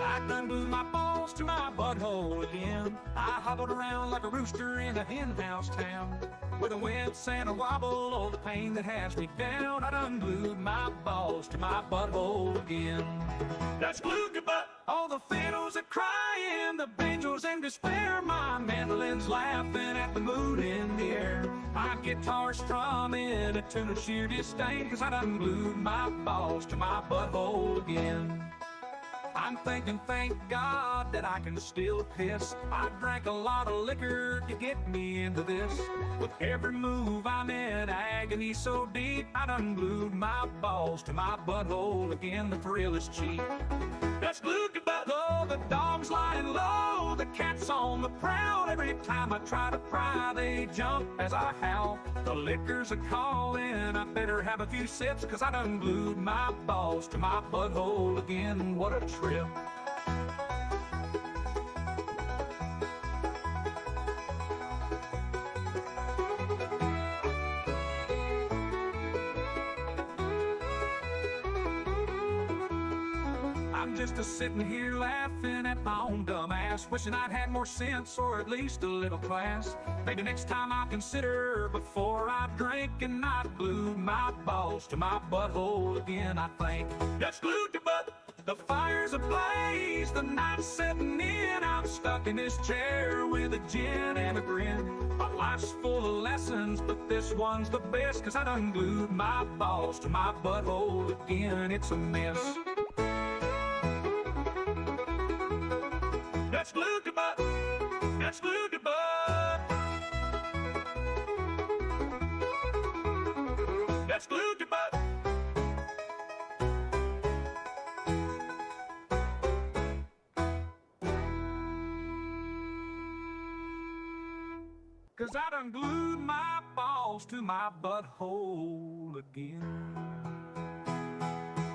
I done blew my balls to my butthole again. I hobbled around like a rooster in a hen house town, with a wince and a wobble, oh the pain that has me down. I done glued my balls to my butthole again. That's glued to butt. All the fiddles are crying, the banjos in despair, my mandolins laughing at the moon in the air. My guitar strumming a tune of sheer disdain, 'cause I done glued my balls to my butthole again. I'm thinking, thank God, that I can still piss. I drank a lot of liquor to get me into this. With every move I'm in agony so deep, I done glued my balls to my butthole again. The thrill is cheap. That's glued to butthole. The dog's lying low, the cat's on the prowl. Every time I try to pry, they jump as I howl. The liquors are calling, I better have a few sips, 'cause I done glued my balls to my butthole again. What a trip. I'm just a sitting here laughing at my own dumb ass, wishing I'd had more sense or at least a little class. Maybe next time I'll consider before I drink and not glue my balls to my butthole again. I think that's glued to butt. The fire's ablaze, the night's setting in. I'm stuck in this chair with a gin and a grin. My life's full of lessons, but this one's the best, 'cause I done glued my balls to my butthole again. It's a mess. That's glued to butt. That's glued to butt. That's glued to butt. 'Cause I done glued my balls to my butthole again.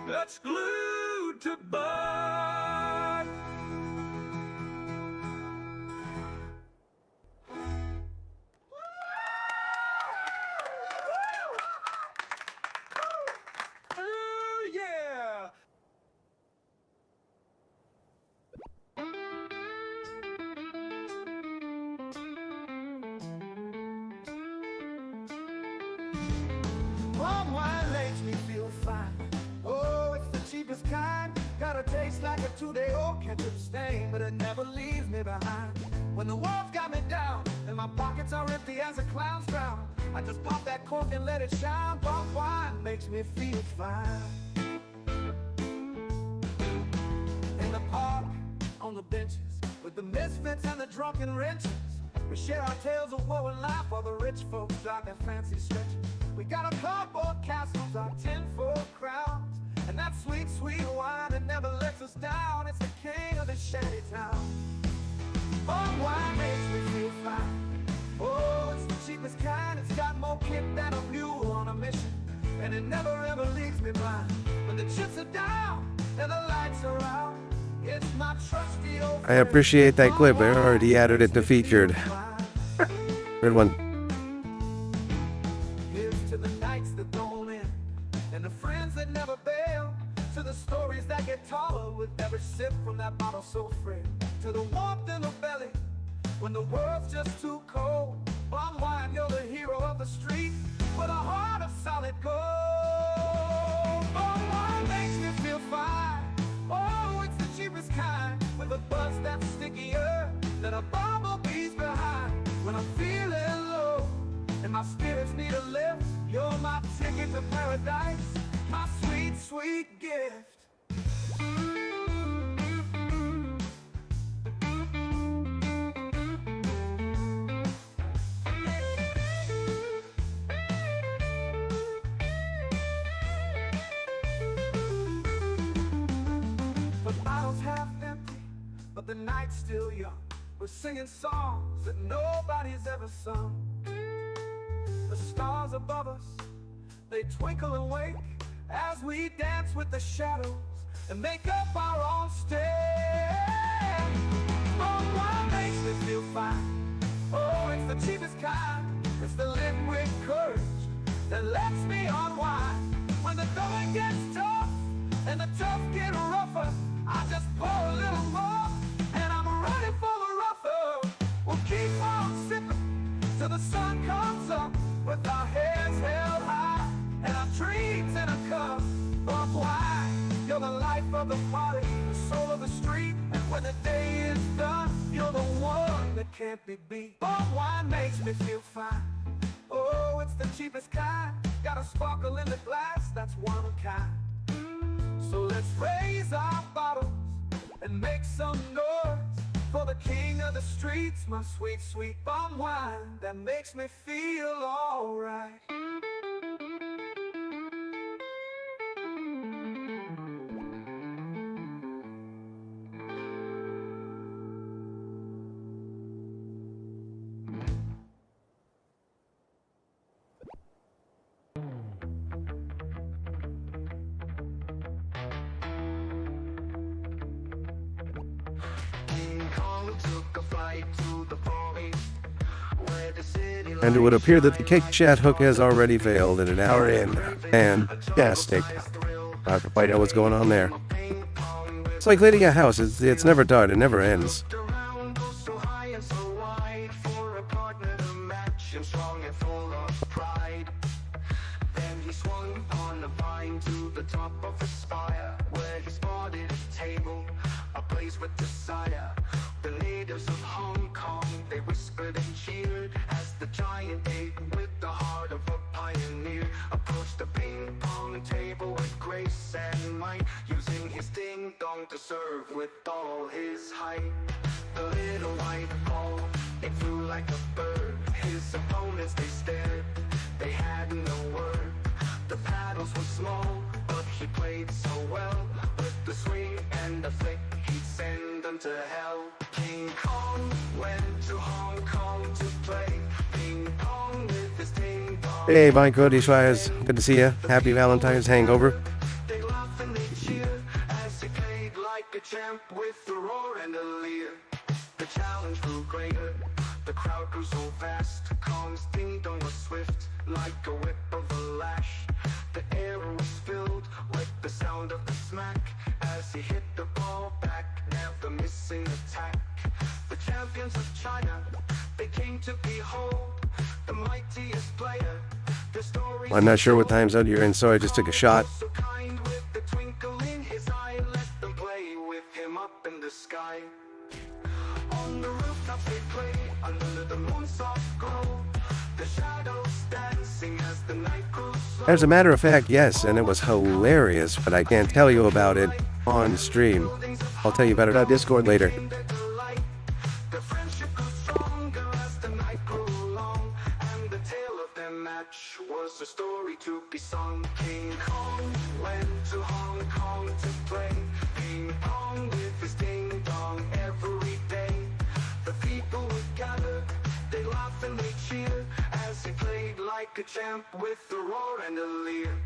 That's glued to butt. Yeah! Palm wine makes me feel fine. Oh, it's the cheapest kind. Gotta taste like a 2-day-old ketchup stain, but it never leaves me behind. When the world's got me down and my pockets are empty as a clown's crown, I just pop that cork and let it shine. Palm wine makes me feel fine. In the park, on the benches, with the misfits and the drunken wrenches, we share our tales of woe and laugh while the rich folks drive their fancy stretches. We got our cardboard castles, our tin-foil crowns, and that sweet, sweet wine that never lets us down. It's the king of the shanty town. Palm wine makes me feel fine. Oh, it's the cheapest kind. It's got more kick than a mule on a mission, and it never ever leaves me blind. When the chips are down and the lights are out, it's my trusty old I appreciate that clip. I already added it to featured. Good one. Here's to the nights that don't end, and the friends that never bail, to the stories that get taller with every sip from that bottle so frail, to the warmth in the belly when the world's just too cold. Palm wine, you're the hero of the street with a heart of solid gold. Palm wine makes me feel fine. Oh, it's the cheapest kind, with a buzz that's stickier than a bumblebee's behind. When I'm feeling low and my spirits need a lift, you're my ticket to paradise, my sweet, sweet gift. The bottle's half empty, but the night's still young. We're singing songs that nobody's ever sung. The stars above us, they twinkle and wake as we dance with the shadows and make up our own stage. Palm wine makes me feel fine. Oh, it's the cheapest kind. It's the liquid courage that lets me unwind. When the going gets tough and the tough get rougher, I just pour a little more and I'm ready for the rougher. We'll keep on sipping till the sun comes up, with our heads held high and our dreams in a cup. Palm wine, you're the life of the party, the soul of the street, and when the day is done, you're the one that can't be beat. Palm wine makes me feel fine. Oh, it's the cheapest kind. Got a sparkle in the glass that's one of a kind. So let's raise our bottles and make some noise for the king of the streets, my sweet, sweet palm wine that makes me feel alright. And it would appear that the kick chat hook has already failed at an hour in. Fantastic. I'll have to find out what's going on there. It's like leading a house. It's never done. It never ends. Around, oh, so high and so wide, for a partner to match him, strong and full of pride. Then he swung on a vine to the top of the spire, where he spotted a table, a place with desire. The natives of Hong Kong, they whispered and cheered as the giant ate with the heart of a pioneer. Approached the ping pong table with grace and might, using his ding dong to serve with all his height. The little white ball, it flew like a bird. His opponents, they stared, they had no word. The paddles were small, but he played so well. With the swing and the flick, he'd send them to hell. King Kong went to Hong Kong to play ping pong with his ding dong. Hey, my good Ishwayas. Good to see you. Happy Valentine's hangover. They laugh and they cheer as he played like a champ with a roar and a leer. The challenge grew greater, the crowd grew so vast. Kong's ding dong was swift, like a whip of a lash. The air was filled with the sound of the smack as he hit the ball back, never missing attack. The champions of China, they came to behold the mightiest player. The story I'm not sure what time zone you're in, so I just took a shot. so kind with the twinkle in his eye, let them play with him up in the sky. On the rooftops they play under the moon's soft glow, the shadows dancing as the night grows slow. As a matter of fact, yes, and it was hilarious, but I can't tell you about it on stream. I'll tell you about it on Discord later. The friendship grew stronger as the night grew long, and the tale of their match was a story to be sung. King Kong went to Hong Kong to play ping pong with his ding dong every day. The people would gather, they laugh and they cheer as he played like a champ with a roar and a leer.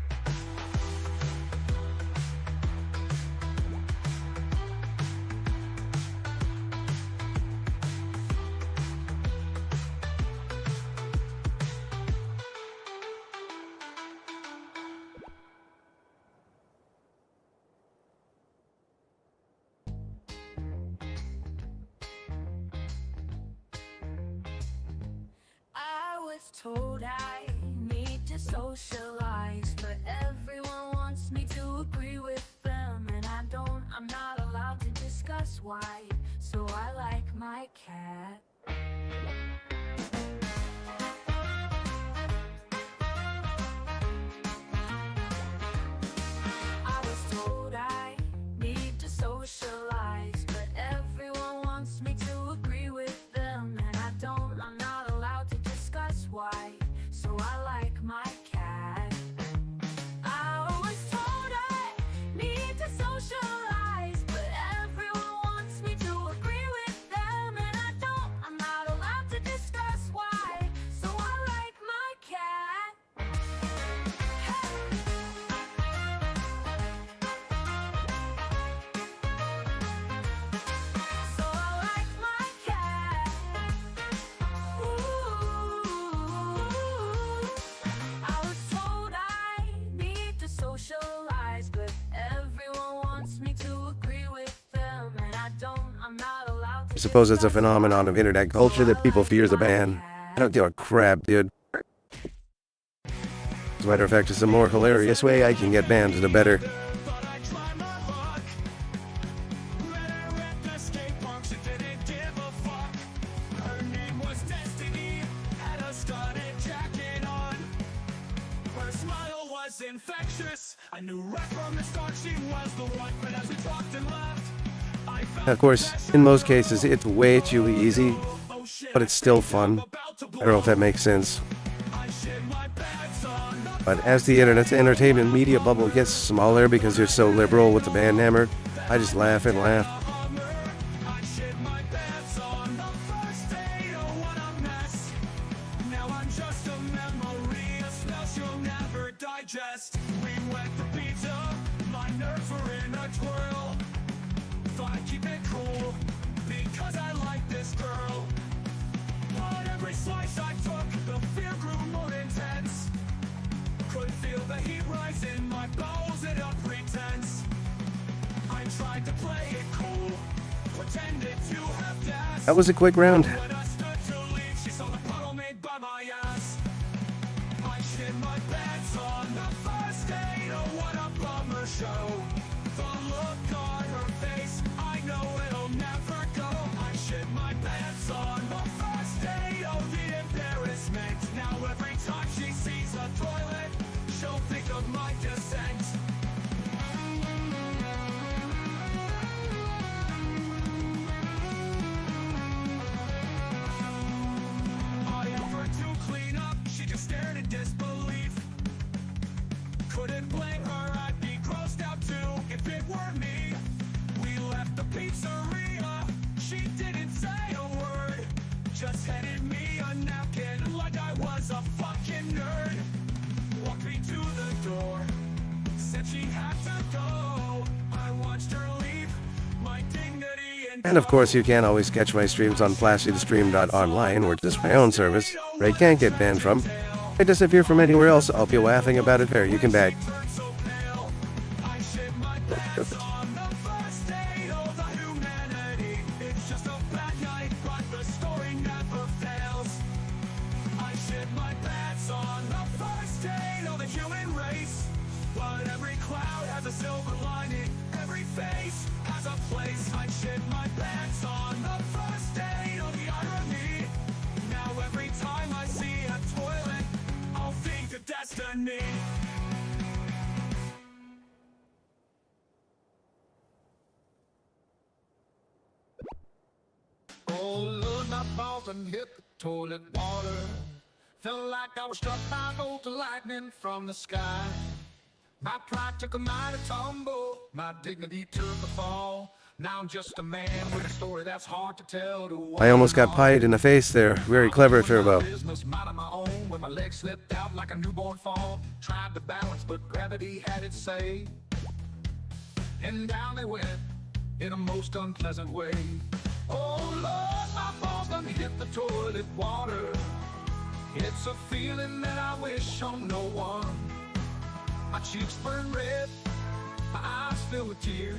I was told I need to socialize, but everyone wants me to agree with them, and I'm not allowed to discuss why, so I like my cat. I was told I need to socialize, but everyone wants me to agree with them, and I'm not allowed to discuss why, so I like my cat. I was told I need to socialize, but everyone wants me to agree with them, and I'm not allowed to discuss why, so I like my cat. So I like my cat. I was told I need to socialize, but everyone wants me to agree with them, and I'm not allowed to. I suppose it's a phenomenon of internet culture that people fear the ban. I don't give a crap, dude. As a matter of fact, it's a more hilarious way I can get banned, the better. Thought I'd try my luck. Met her at the skate park, she didn't give a fuck. Her name was Destiny, had a studded jacket on. Her smile was infectious, I knew right from the start she was the one. But as we talked and laughed, I felt Of course, in most cases, it's way too easy, oh shit, but it's still fun. about to I don't know if that makes sense. I shit my pants on the But as the internet's entertainment media bubble gets smaller because they're so liberal with the ban hammer, I just laugh and laugh. I shit my pants on the first day of what a mess. Now I'm just a memory, a smell she'll never digest. We went for pizza, my nerves were in a twirl. Thought I'd keep it cool, because I like this girl. But every slice I took, the fear grew more intense. Could feel the heat rise in my bowels, it up pretense. I tried to play pretended to have gas. That was a quick round. When I stood to leave, she saw the puddle made by my ass. I shit my pants on the first day. Oh, what a bummer show. The look on her face, I know it'll never go. I shit my pants on the first day. Oh, the embarrassment. Now every time she sees a toilet, she'll think of my descent. I offered to clean up, she just stared in disbelief. Couldn't blame her, I'd be grossed out too if it were me. We left the pizzeria, she didn't say a word, just handed me a napkin like I was a fucking nerd. Walked me to the door, said she had to go. I watched her leave, my dignity And of course, you can always catch my streams on flashydstream.online, or just my own service, where I can't get banned from. If I disappear from anywhere else, I'll be laughing about it there. You can bet. turned so pale. I shit my pants on the first day of the humanity. It's just a bad night, but the story never fails. I shit my pants on the first day of the human race. But every cloud has a silver lining, every face has a place. I shit my pants on the first day of the irony. Now every time I see a toilet, I'll think of destiny. Oh, Lord, my balls and hit the toilet water. Felt like I was struck by a bolt of lightning from the sky. My pride took a mighty tumble, my dignity took a fall. Now I'm just a man with a story that's hard to tell to one. I almost got pied in the face there. Very clever, Turbo. Business minding my own when my legs slipped out like a newborn fall. Tried to balance, but gravity had its say. And down they went in a most unpleasant way. Oh Lord, my balls done hit the toilet water. It's a feeling that I wish on no one. My cheeks burn red, my eyes fill with tears.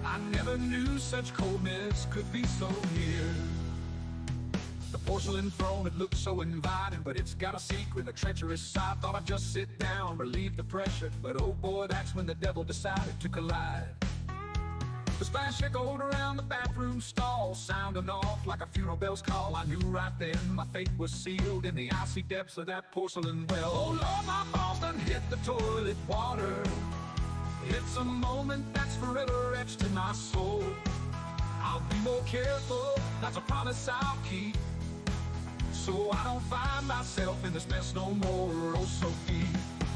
I never knew such coldness could be so near. The porcelain throne, it looked so inviting, but it's got a secret, a treacherous side. Thought I'd just sit down, relieve the pressure, but oh boy, that's when the devil decided to collide. The splash echoed around the bathroom stall, sounding off like a funeral bell's call. I knew right then my fate was sealed in the icy depths of that porcelain well. Oh Lord, my balls done hit the toilet water. It's a moment that's forever etched in my soul. I'll be more careful, that's a promise I'll keep, so I don't find myself in this mess no more. Oh, so deep.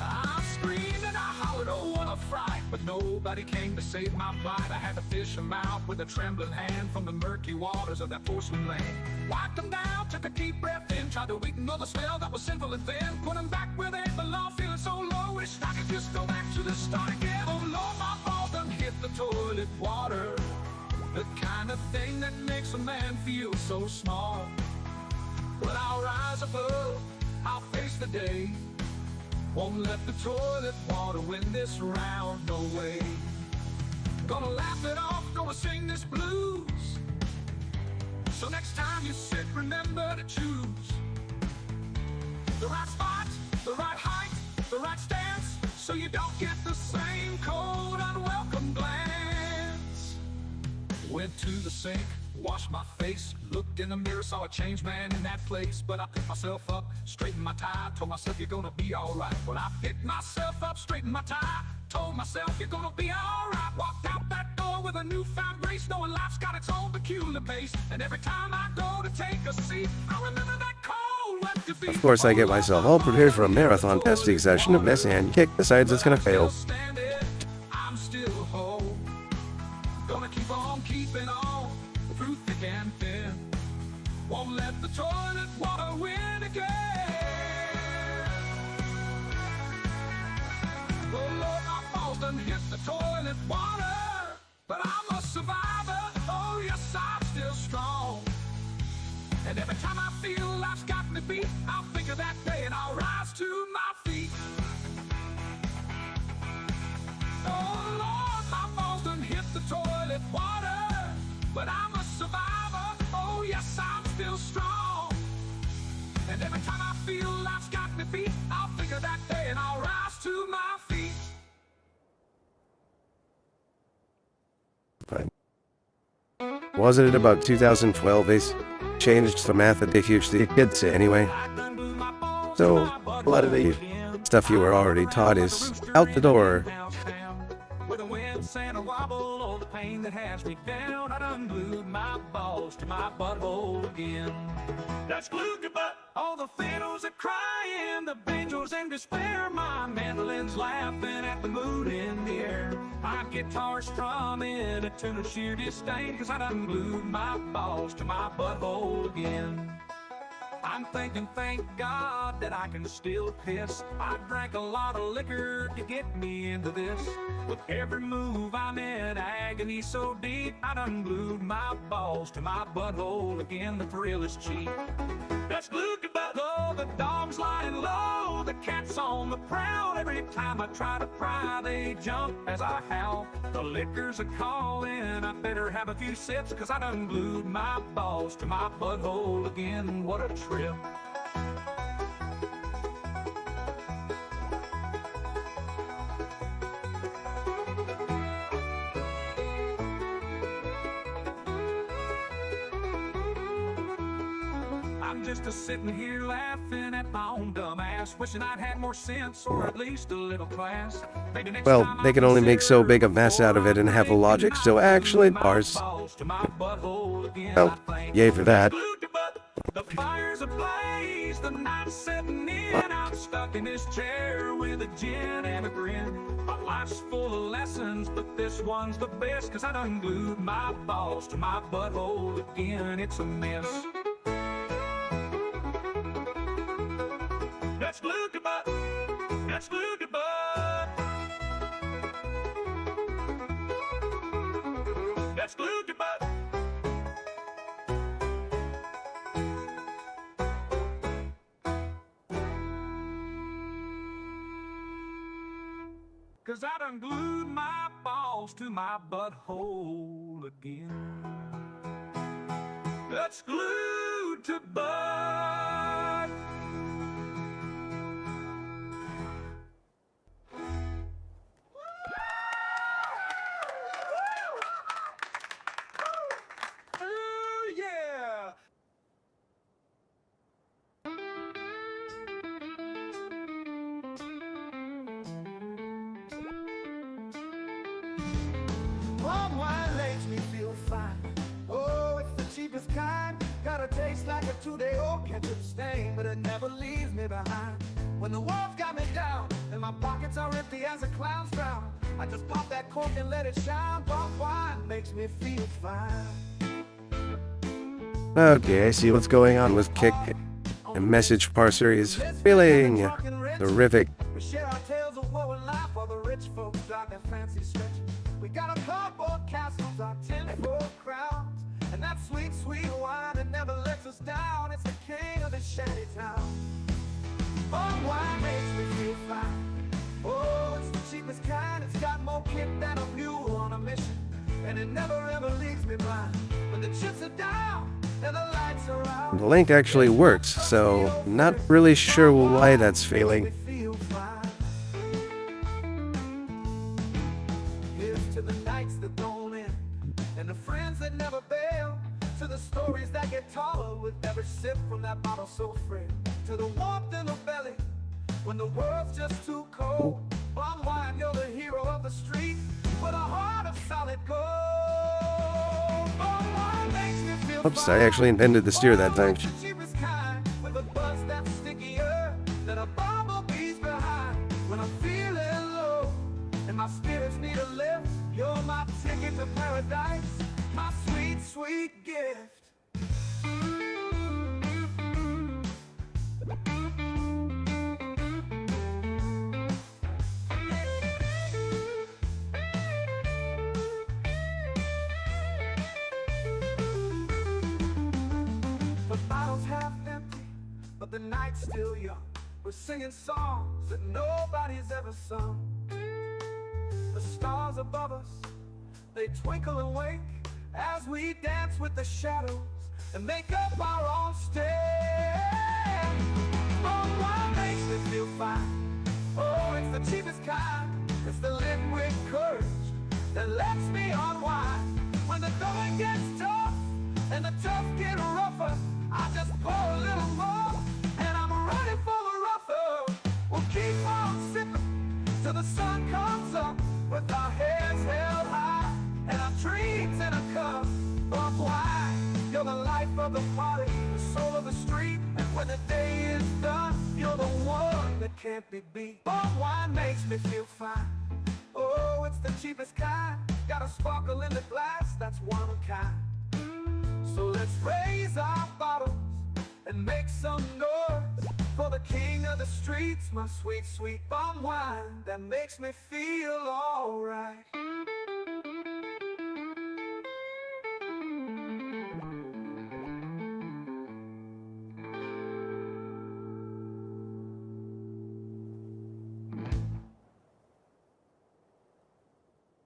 I screamed and I hollered, oh, what a fright, but nobody came to save my plight. I had to fish them out with a trembling hand from the murky waters of that porcelain land. Wiped them down, took a deep breath in, tried to weaken all the smell that was sinful and thin. Put them back where they belong, feeling so low, wished I could just go back to the start again. Oh Lord, my balls done hit the toilet water. The kind of thing that makes a man feel so small. But I'll rise above, I'll face the day. Won't let the toilet water win this round, no way. Gonna laugh it off, gonna sing this blues. So next time you sit, remember to choose the right spot, the right height, the right stance, so you don't get the same cold, unwelcome glance. Went to the sink, washed my face, looked in the mirror, saw a changed man in that place. But I picked myself up, straightened my tie, told myself you're gonna be alright. But I picked myself up, straightened my tie, told myself you're gonna be alright. Walked out that door with a newfound grace, knowing life's got its own peculiar pace. And every time I go to take a seat, I remember that cold wet defeat. Of course, I get myself all prepared for a marathon testing session of miss and kick, besides it's gonna fail. I'm still whole, gonna keep on keeping on through thick and thin. Won't let the toilet water win again. Oh Lord, my balls done hit the toilet water, but I'm a survivor. Oh yes, I'm still strong. And every time I feel life's got me beat, I'll think of that day and I'll rise to my feet. Oh Lord, my balls done hit the toilet water, but but I'm a survivor. Oh yes, I'm still strong. And every time I feel life's got me beat, I'll figure that day and I'll rise to my feet. Fine. Wasn't it about 2012 they changed the math that they teach the kids anyway? So, a lot of the stuff you were already taught is out the door. With a wince and a wobble, oh, the pain that has me down, I done glued my balls to my butthole again. That's glued to butt. All the fiddles are crying, the banjos in despair, my mandolin's laughing at the mood in the air. My guitar strumming a tune of sheer disdain, 'cause I done glued my balls to my butthole again. I'm thinking, thank God, that I can still piss. I drank a lot of liquor to get me into this. With every move I'm in agony so deep, I done glued my balls to my butthole again. The thrill is cheap. That's glued to butt. Oh, the dog's lying low, the cat's on the prowl. Every time I try to pry, they jump as I howl. The liquor's a calling, I better have a few sips, 'cause I done glued my balls to my butthole again. What a trip. I'm just sitting here laughing at my own dumb ass, wishing I'd had more sense or at least a little class. Maybe next Well, time they can only make so big a mess out of it and have the logic so actually bars. Well, yay for that. The fire's ablaze, the night's setting in. I'm stuck in this chair with a gin and a grin. My life's full of lessons, but this one's the best, 'cause I done glued my balls to my butthole again. It's a mess. That's glued to butt. That's glued to butt. That's glued to butt. Cause I done glued my balls to my butthole again. That's glued to butt. Yeah! Palm wine makes me feel fine. Oh, it's the cheapest kind. Gotta taste like a 2-day-old ketchup stain, but it never leaves me behind. When the walls got me down and my pockets are empty as a clown's frown, I just pop that cork and let it shine. Palm wine makes me feel fine. Okay, I see what's going on with Kick. The message parser is feeling terrific. We share our tales of woe and life while the rich folks drive their fancy stretch. We got our cardboard castles, our tin-foil crowns, and that sweet, sweet wine that never lets us down. It's the king of this shanty town. Palm wine makes me feel fine. Oh, it's the cheapest kind. It's got more kick than a mule on a mission, and it never ever leaves me blind. When the chips are down and the lights are out, The link actually works, so not really sure why that's failing. feel fine. Here's to the nights that don't end, and the friends that never bail, to the stories that get taller with every sip from that bottle so frail, to the warmth in the belly when the world's just too cold. Palm wine, you're the hero of the street with a heart of solid gold. Palm wine makes me feel Oops, I actually invented the steer that time. the cheapest kind, with a buzz that's stickier than a bumblebee's behind. When I'm feeling low and my spirits need a lift, you're my ticket to paradise, my sweet, sweet gift. The bottle's half empty, but the night's still young. We're singing songs that nobody's ever sung. The stars above us, they twinkle and wink as we dance with the shadows and make up our own stand. Rum wine makes me feel fine. Oh, it's the cheapest kind. It's the liquid courage that lets me unwind. When the going gets tough and the tough get rougher, I just pour a little more and I'm ready for the rougher. We'll keep on sipping till the sun comes up with our heads held high and our dreams in a cup of wine. You're the life of the party, the soul of the street, and when the day is done, you're the one that can't be beat. Bum wine makes me feel fine. Oh, it's the cheapest kind. Got a sparkle in the glass, that's one of a kind. So let's raise our bottles and make some noise for the king of the streets, my sweet, sweet bum wine that makes me feel alright.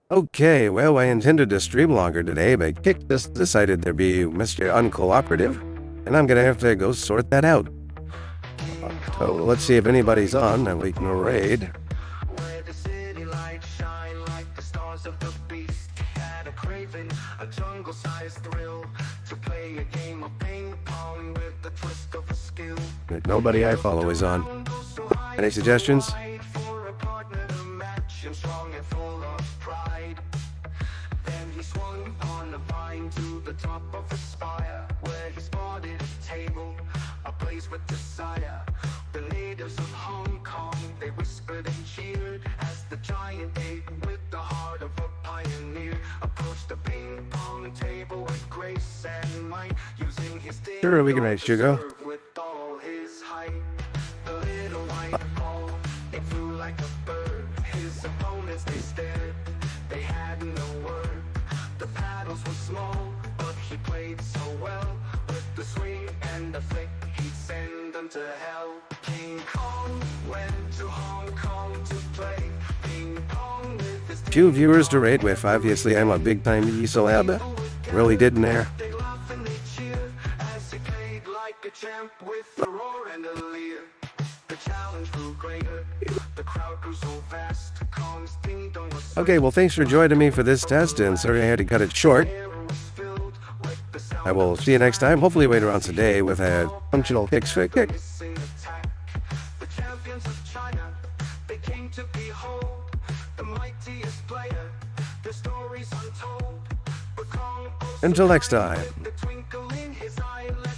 Okay, well, I intended to stream longer today, but Kick just decided to be Mr. Uncooperative, and I'm gonna have to go sort that out. So let's see if anybody's on, and we can raid. Where the city lights shine like the stars of the beast. Had a craving, a jungle-sized thrill to play a game of ping pong with the twist of a skill. Nobody I follow is on. Any suggestions? For a partner to match him strong and full of pride. Then he swung on a vine to the top of a spire, where he spotted a table, a place with desire. The natives of Hong Kong, they whispered and cheered as the giant ape with the heart of a pioneer approached the ping pong table with grace and might, using his Sure, we can raid Shugo. with all his height. The little white ball, it flew like a bird. His opponents, they stared, they had no word. The paddles were small, but he played so well. With the swing and the flick, he'd send them to hell. King Kong went to Hong Kong to play ping pong with his Few viewers to raid with. Obviously, I'm a big-time celeb. Really didn't there. They laugh and they cheer as he played like a champ with a roar and a leer. The challenge grew greater, the crowd grew so vast. Kong's ding dong was Okay, well, thanks for joining me for this test, and sorry I had to cut it short. filled with the sound I will see you next time, hopefully later on today, with a functional Kicks for Kick. missing attack. The champions of China, they came to behold the mightiest player. Their stories untold. But Kong also Until next time. with the twinkle in his eye, let